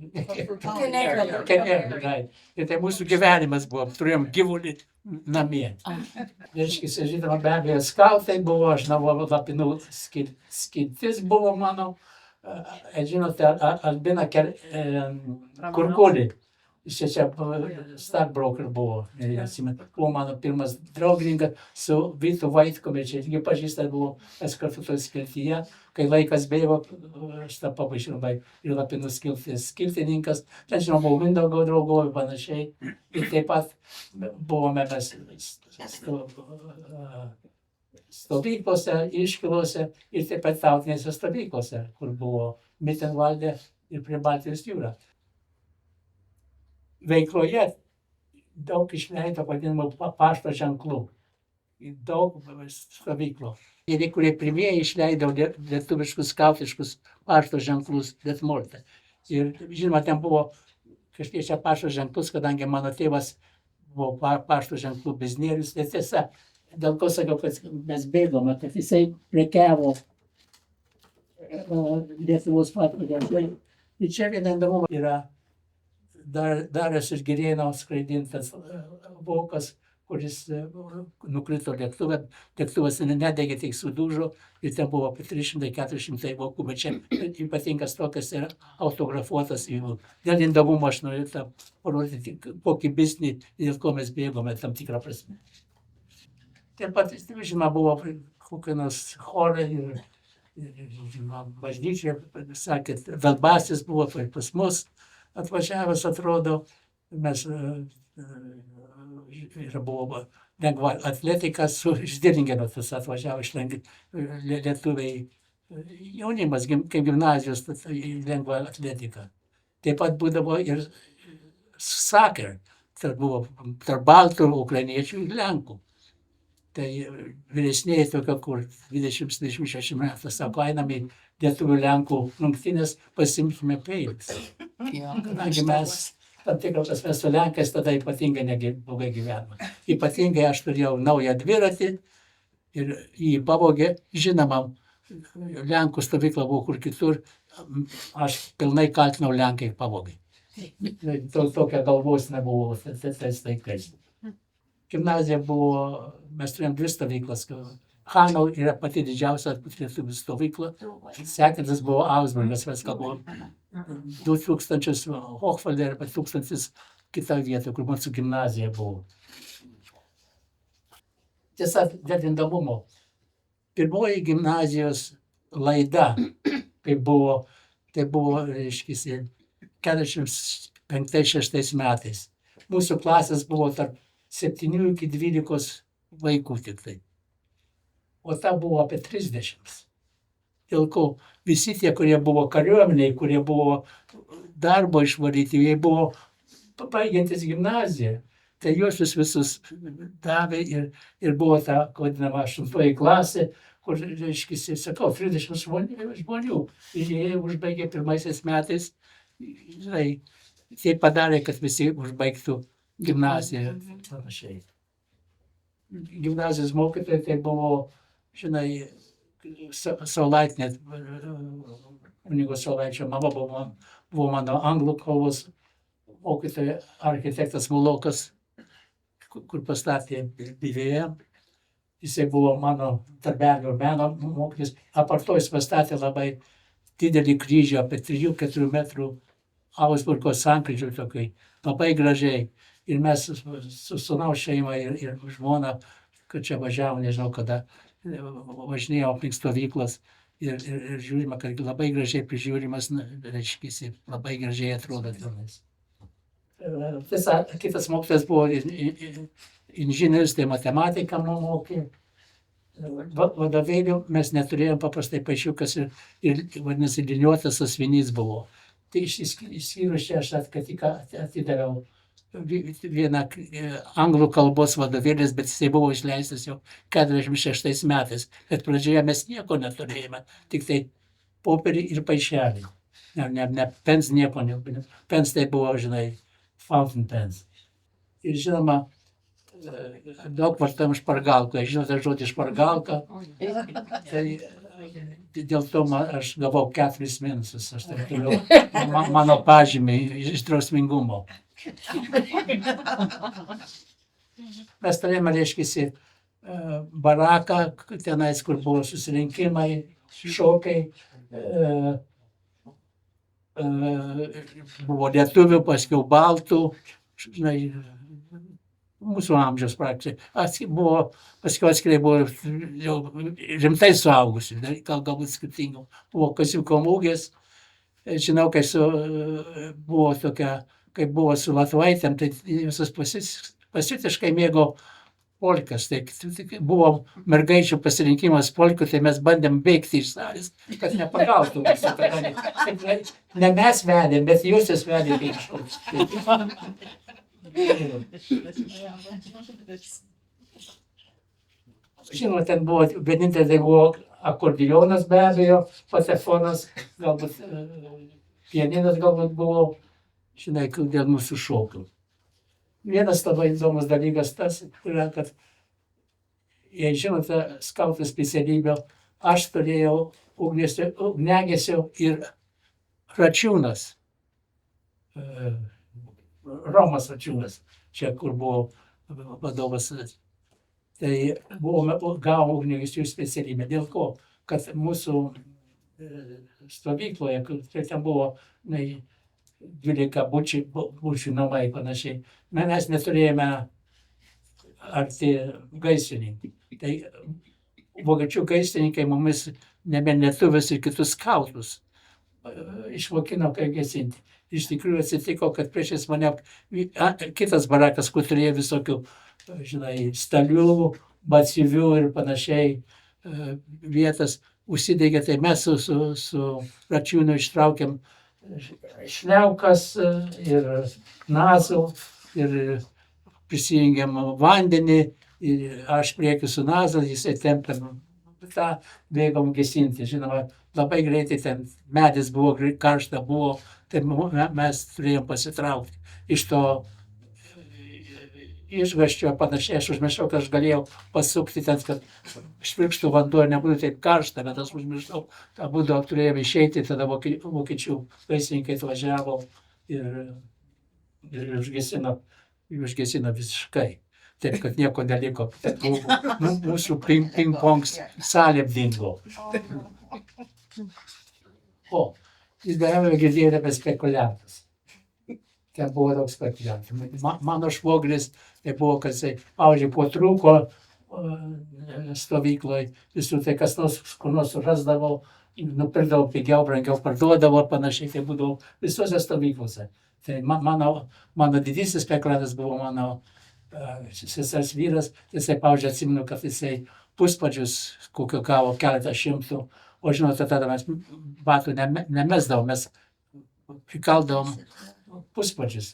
Ir tai mūsų gyvenimas buvo, turėjom gyvulį namie. Reiškia, žinoma, be abejo, skautai buvo, aš lapinų skintis buvo mano. Žinote, Albina Kurkulį, čia Stockbroker buvo, buvo mano pirmas draugininkas su Vytu Vaitkumi, čia irgi pažįstas buvo, mes kartu toj skiltyje, kai laikas bėgo, aš tą pabaišiu ir lapinų skiltininkas, ten žinoma, buvo Mindaugo draugo ir panašiai, ir taip pat buvome mes stovyklose, iškilose ir taip pat tautinėse stovyklose, kur buvo Mittenvalde ir prie Baltijos jūra. Veikloje daug išleido vadinamų pašto ženklų. Daug stovyklų. Ir kurie pirmieji išleido lietuviškus, skautiškus pašto ženklus Detmolte. Ir žinoma, ten buvo kažkiek čia pašto ženklus, kadangi mano tėvas buvo pašto ženklų biznierius. Ir tiesa, dėl ko sakiau, kad mes bėgome, kad jisai prekiavo Lietuvos pašto ženklai. Ir čia viena įdomuma yra Darius iš Girėno skraidintas vokas, kuris nukrito lėktuvę. Lėktuvas nedegė, tik sudužo ir ten buvo apie 300-400 vokų, bet čia ypatingas tokas yra autografuotas. Dėl įdomumo aš noriu tą parodyti, kokį biznį, dėl ko mes bėgome tam tikrą prasme. Taip pat, žinoma, buvo kokie nors chorai ir bažnyčia, sakėt, Velbasis buvo pas mus atvažiavęs, atrodo, mes ir buvo lengva atletika su Ždirlingeno, tas atvažiavo iš lietuviai, jaunimas, kaip gimnazijos, lengva atletika. Taip pat būdavo ir soccer, tai buvo tarp baltų, ukrainiečių ir lenkų. Tai vyresnėje tokio, kur 20-26 metų, sako, einame į lietuvių lenkų rungtynės, pasimkime peilius. Kadangi mes tam tikrą prasme su Lenkais tada ypatingai blogai gyvenome. Ypatingai aš turėjau naują dviratį ir jį pavogė, žinoma, Lenkų stovykla buvo kur kitur, aš pilnai kaltinau Lenkai pavogė. Tokia galvos nebuvo tais laikais. Gimnazija buvo, mes turėjom 2 stovyklas. Hanau yra pati didžiausia lietuvių stovykla. Sekantis buvo Augsburgas, mes kalbėjom 2000 Hochwalde ir 1000 kita vieta, kur mūsų gimnazija buvo. Tiesa, dėl įdomumo. Pirmoji gimnazijos laida, tai buvo, reiškia, 45-6 metais. Mūsų klasės buvo tarp 7 iki 12 vaikų tik tai. O ta buvo apie 30. Dėl ko visi tie, kurie buvo kariuomeniai, kurie buvo darbo išvaryti, jie buvo baigiantis gimnaziją. Tai juos visus davė ir buvo ta, vadinama, 8 klasė, kur, reiškia, sakau, 30 žmonių. Ir jie užbaigė pirmaisiais metais, žinai, tai padarė, kad visi užbaigtų gimnaziją. Panašiai. Gimnazijos mokytojai tai buvo, žinai, Saulaitinė, kunigo Saulaičio mama buvo mano anglų kalbos mokytoja, architektas Mulokas, kur pastatė BVM. Jisai buvo mano darbelio meno mokytis. Apartojus pastatė labai didelį kryžių, apie 3-4 metrų Augsburgo sankryžų tokiai, labai gražiai. Ir mes su sūnaus šeima ir žmona, kad čia važiavom, nežinau kada, važinėjau aplink stovyklas ir žiūrima, kad labai gražiai prižiūrimas, reiškia, labai gražiai atrodo tenais. Tiesa, kitas mokytojas buvo inžinierius, tai matematiką mokė. Vadovėlių mes neturėjom, paprastai paišiukas ir vadinasi, liniuotas sąsiuvinys buvo. Tai išskyrus čia aš atidaviau vieną anglų kalbos vadovėlis, bet jisai buvo išleistas jau 46 metais. Bet pradžioje mes nieko neturėjome, tik tai popierį ir paišelį. Ne pens nieko, pens tai buvo, žinai, fountain pens. Ir žinoma, daug vartojom špargalką. Žinote žodį špargalka? Tai dėl to aš gavau 4 minusus. Aš taip turiu mano pažymį iš drausmingumo. Mes turėjome, reiškia, baraką, tenais, kur buvo susirinkimai, šokiai, buvo lietuvių, paskiau baltų, žinai, mūsų amžiaus praktiškai. Paskiau atskirai buvo jau rimtai suaugusių, galbūt skirtingų. Buvo kaziuko mūgės, žinau, kai buvo tokia, kai buvo su Latvaitėm, tai visus pasitiškai mėgo polkas. Tai buvo mergaičių pasirinkimas polkų, tai mes bandėm bėgti iš salės, kad nepagautų visų. Ne mes vedėm, bet jūs jas vedėte iš šaukštų. Žinoma, ten buvo, vienintelė tai buvo akordeonas be abejo, patefonas, galbūt pianinas galbūt buvo, žinai, dėl mūsų šokių. Vienas labai įdomus dalykas tas, yra, kad, jei žinote, skautų specialybę, aš turėjau ugniagesio ir Račiūnas. Romas Račiūnas, čia kur buvo vadovas. Tai gavome ugniagesių specialybę. Dėl ko? Kad mūsų stovykloje, tai ten buvo 12 bučių namai panašiai, mes neturėjome arti gaisrininkų. Tai vokiečių gaisrininkai mumis nebe lietuvius ir kitus skautus išmokino, kaip gesinti. Iš tikrųjų atsitiko, kad priešais mane kitas barakas, kur turėjo visokių, žinai, stalių, batsiuvių ir panašiai vietas, užsidegė. Tai mes su Račiūnu ištraukėm šliaukas ir nasų ir prisijungėm vandenį ir aš priekį su nazu, jisai tempėm tą, bėgom gesinti. Žinoma, labai greitai ten medis buvo, karšta buvo, tai mes turėjom pasitraukti. iš to išgaščio panašiai, aš užmiršau, kad aš galėjau pasukti ten, kad švirkštų vanduo ir nebūtų taip karšta, bet aš užmiršau, tą būdą turėjome išeiti, tada vokiečių gaisrininkai atvažiavo ir užgesino visiškai. Taip, kad nieko neliko. Mūsų ping-pong salė dingo. O, jūs be abejo girdėjote apie spekuliantus. Ten buvo daug spekuliantų. Mano švogris, tai buvo, kad jisai, pavyzdžiui, po trūko stovykloje, visų tai kas nors, kur nors surasdavo, nupirkdavo pigiau, brangiau parduodavo, panašiai, tai būdavo visose stovyklose. Tai mano didysis spekuliantas buvo mano sesers vyras, jisai, pavyzdžiui, atsimenu, kad jisai puspadžius, kokio gavo keletą šimtų, o žinote, tada mes batų nemesdavom, mes prikaldavom puspadžius.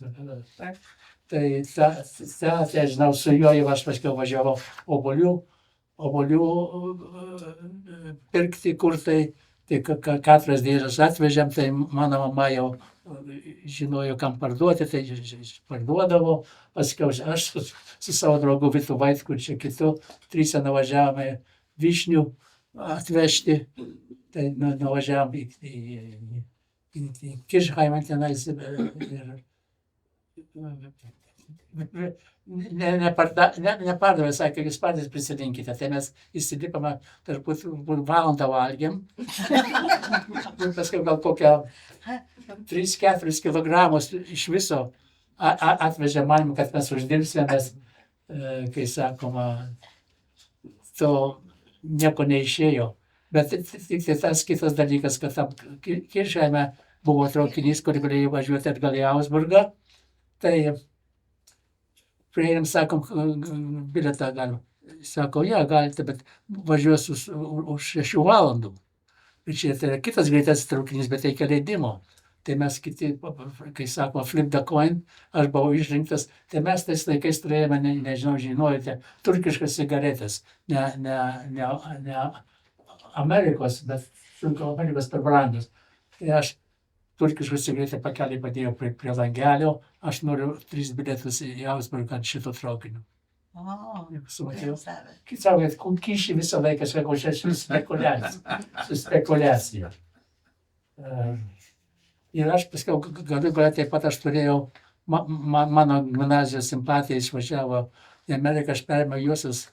Tai žinau, su juo jau aš paskiau važiavau obuolių pirkti, kur tai 4 dėžes atvežėm, tai mano mama jau žinojo, kam parduoti, tai parduodavo. Paskiau aš su savo draugu Vitu Vaitku, čia kitu, 3 nuvažiavome vyšnių atvežti, tai nuvažiavom į Kirchheimą tenais ir nepardavė, sakė, jūs patys prisirinkite. Tai mes įsilipame, turbūt valandą valgėm. Ir paskui gal kokią 3-4 kilogramus iš viso atvežė manim, kad mes uždirbsime, nes, kai sakoma, to nieko neišėjo. Bet tik tas kitas dalykas, kad tam Kirchheime buvo traukinys, kur galėjo važiuoti atgal į Augsburgą. Tai prieinam, sakom, bilietą galima. Sako, galite, bet važiuos už 6 valandų. Ir čia tai yra kitas greitasis traukinys, bet reikia leidimo. Tai mes kiti, kai sakoma, flip the coin, aš buvau išrinktas, tai mes tais laikais turėjome, nežinau, žinojate, turkiškas cigaretės, ne Amerikos, bet Amerikos per brangius. Tai aš turkišką cigaretę pakelį padėjau prie langelio, aš noriu 3 bilietus į Augsburgą ant šito traukinio. Sumatėjau. Kitsaugiat, kišį visą laiką, sakau, čia su spekulacija. Ir aš paskiau, galiu taip pat aš turėjau, mano gimnazijos simpatija išvažiavo į Ameriką, aš perėmiau juosios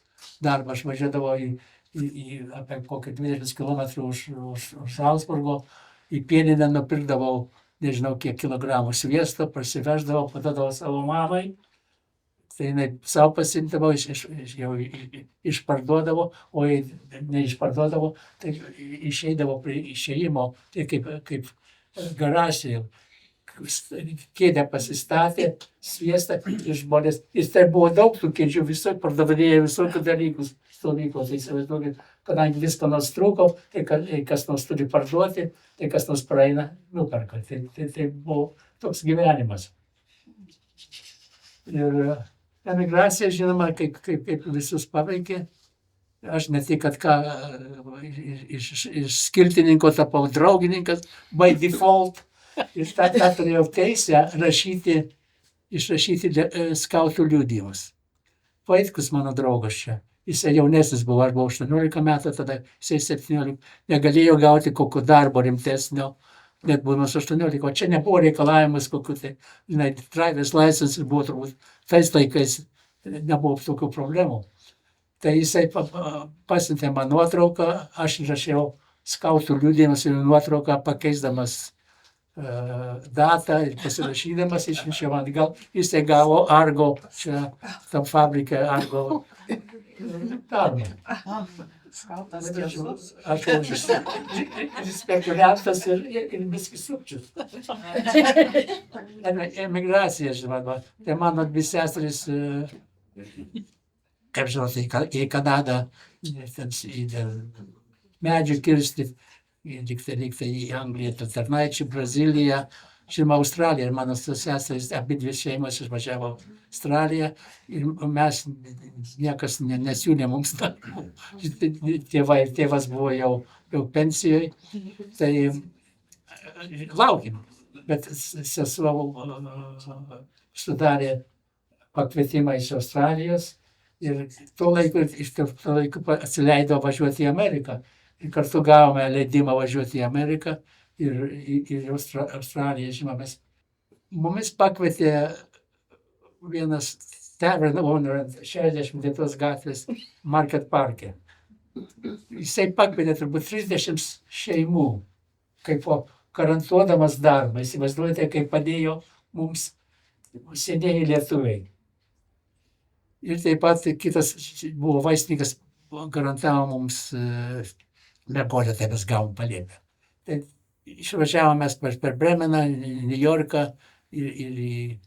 darbą, aš važiuodavau apie kokį 20 km už Augsburgo, į Pieniną nupirkdavau, nežinau, kiek kilogramų sviesto, parsiveždavau, padodavau savo mamai, tai jinai savo pasimdavau, jau išparduodavo, o jei neišparduodavo, tai išeidavo prie išėjimo, tai kaip garažai, kėdę pasistatė, sviestą iš žmonės, ir tai buvo daug tų kėdžių, visur pardavinėjo visokių dalykus stovyklos, įsivaizduokit, kadangi visko nors trūko, tai kas nors turi parduoti, tai kas nors praeina, nuperka. Tai buvo toks gyvenimas. Ir emigracija, žinoma, kaip visus paveikė. Aš ne tik, kad iš skirtininko tapau draugininkas, by default, ir tą turėjau teisę išrašyti skautų liudijimus. Vaitkus mano draugas čia. Jisai jaunesnis buvo, aš buvau 18 metų, tada jisai 17, negalėjo gauti kokio darbo rimtesnio, net būdamas 18, o čia nebuvo reikalavimas kokiu tai, driver's license buvo turbūt, tais laikais nebuvo tokių problemų. Tai jisai pasiuntė man nuotrauką, aš rašiau skautų liudijimus ir nuotrauką pakeisdamas datą ir pasirašydamas, išsiunčia man gal, jisai gavo Argo, čia tam fabrike Argo darbą. Aš ir spekuliantas ir viskas sukčius. Emigracija, žinoma, tai mano 2 seserys, kaip žinote, į Kanadą, medžių kirsti, lygtai į Angliją, Ternaičių, Braziliją, žinoma, Australiją. Ir mano seserys, abi 2 šeimos išvažiavo Australiją ir mes, niekas nesiūlė mums darbų. Tėvas buvo jau pensijoje, tai laukim. bet sesuo sudarė pakvietimą iš Australijos ir tuo laiku atsileido važiuoti į Ameriką. Ir kartu gavome leidimą važiuoti į Ameriką ir į Australiją, žinoma, mumis pakvietė vienas tavern owner ant 69 gatvės Market Parke. Jisai pakvietė turbūt 30 šeimų, kaip garantuodamas darbą. Įsivaizduojate, kaip padėjo mums senieji lietuviai. Ir taip pat kitas buvo vaistininkas, garantavo mums miegot, tai mes gavom palėpę. Tai išvažiavom mes per Bremeną, New Yorką ir į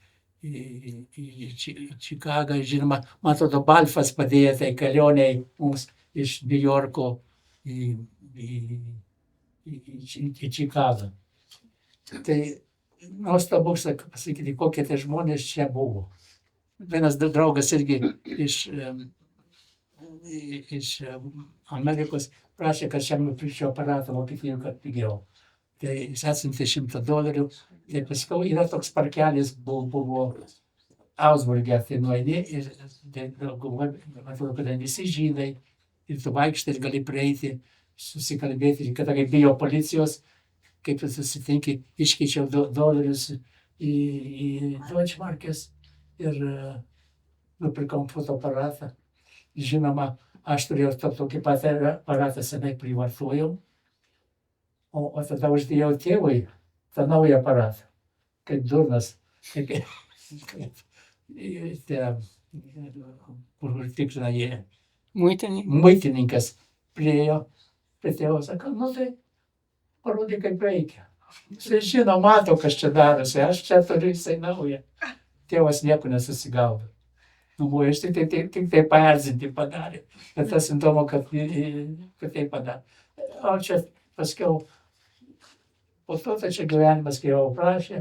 Čikagą. Žinoma, man atrodo, Balfas padėjo tai kelioniai mums iš New Yorko į Čikagą. Tai nuostabu pasakyti, kokie tai žmonės čia buvo. Vienas draugas irgi iš Amerikos prašė, kad šiam nupirkčiau aparatą Vokietijoje, kad pigiau. Tai jis atsiuntė $100. Tai paskui yra toks parkelis buvo Augsburge, tai nueini ir man atrodo, kad visi žydai ir tu vaikštai ir gali prieiti, susikalbėti, ir kada bijo policijos, kaip tu susitinki, iškeičiau dolerius į Deutschmarkes ir nupirkom fotoaparatą. Žinoma, aš turėjau tokį pat aparatą senai privartojau, o tada uždėjau tėvui tą naują aparatą, kaip durnas, kur tikrina jie. Muitininkas priėjo prie tėvo, sako, nu tai parodė, kaip veikia. Jisai žino, mato, kas čia darosi, aš čia turiu jisai naują. Tėvas nieko nesusigaudo. Aš tik tai paerzinti padarė. Bet tas įdomu, kad tai padarė. O čia paskiau, po to tai čia gyvenimas, kai jau prašė,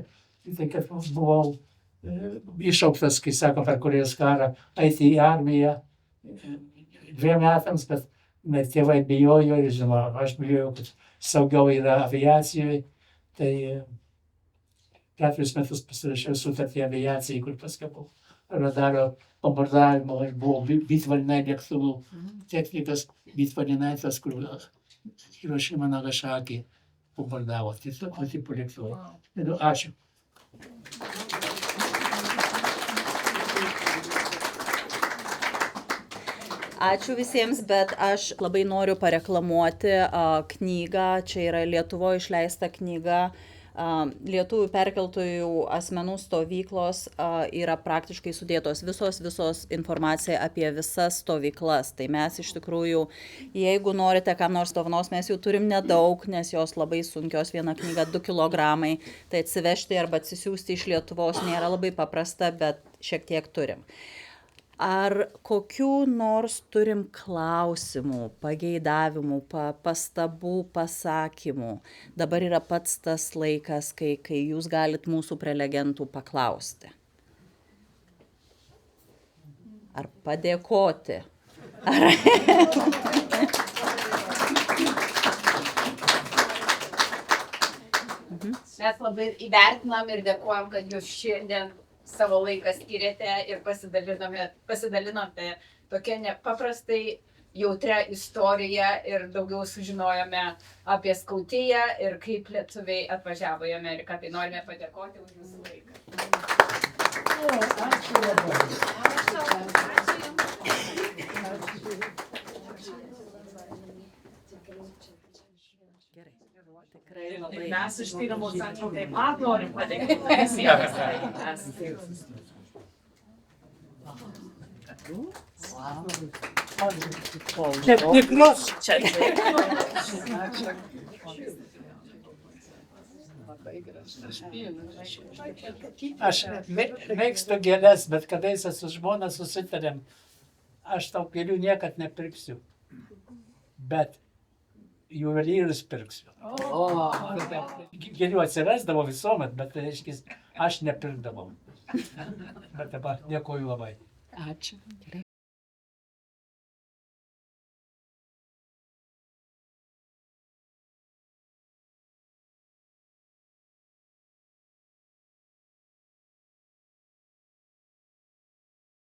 tai kad buvau iššauktas, kai sako, per Korėjos karą, eiti į armiją 2 metams, bet tėvai bijojo ir, žinoma, aš bijojau, kad saugiau yra aviacijoje. Tai 4 metus pasirašiau sutartį aviacijai, kur paskui buvo radaro bombardavimo, ir buvo bitvalinai lėktuvų technikas, bitvalinai tas, kur Hirošima, Nagasaki bombardavo. Tai tokio tipo lėktuvai. Ačiū. Ačiū visiems, bet aš labai noriu pareklamuoti knygą. Čia yra Lietuvoje išleista knyga. Lietuvių perkeltojų asmenų stovyklos yra praktiškai sudėtos visos informacija apie visas stovyklas. Tai mes iš tikrųjų, jeigu norite kam nors dovanos, mes jau turim nedaug, nes jos labai sunkios, viena knyga 2 kilogramai. Tai atsivežti arba atsisiųsti iš Lietuvos nėra labai paprasta, bet šiek tiek turim. Ar kokių nors turim klausimų, pageidavimų, pastabų, pasakymų? Dabar yra pats tas laikas, kai jūs galit mūsų prelegentų paklausti. Ar padėkoti? Mes labai įvertinam ir dėkojam, kad jūs šiandien savo laiką skiriate ir pasidalinote tokią nepaprastai jautrią istoriją ir daugiau sužinojome apie skautiją ir kaip lietuviai atvažiavo į Ameriką. Tai norime padėkoti už jūsų laiką. Ačiū labai. Mes iš Tyrimo centro taip pat norim padėkoti. Čia tikros. Aš mėgstu gėles, bet kadaise su žmona susitarėm, aš tau gėlių niekad nepirksiu, bet juvelyrus pirksiu. Gėlių atsirasdavo visuomet, bet reiškia, aš nepirkdavau. Bet dabar dėkoju labai. Ačiū.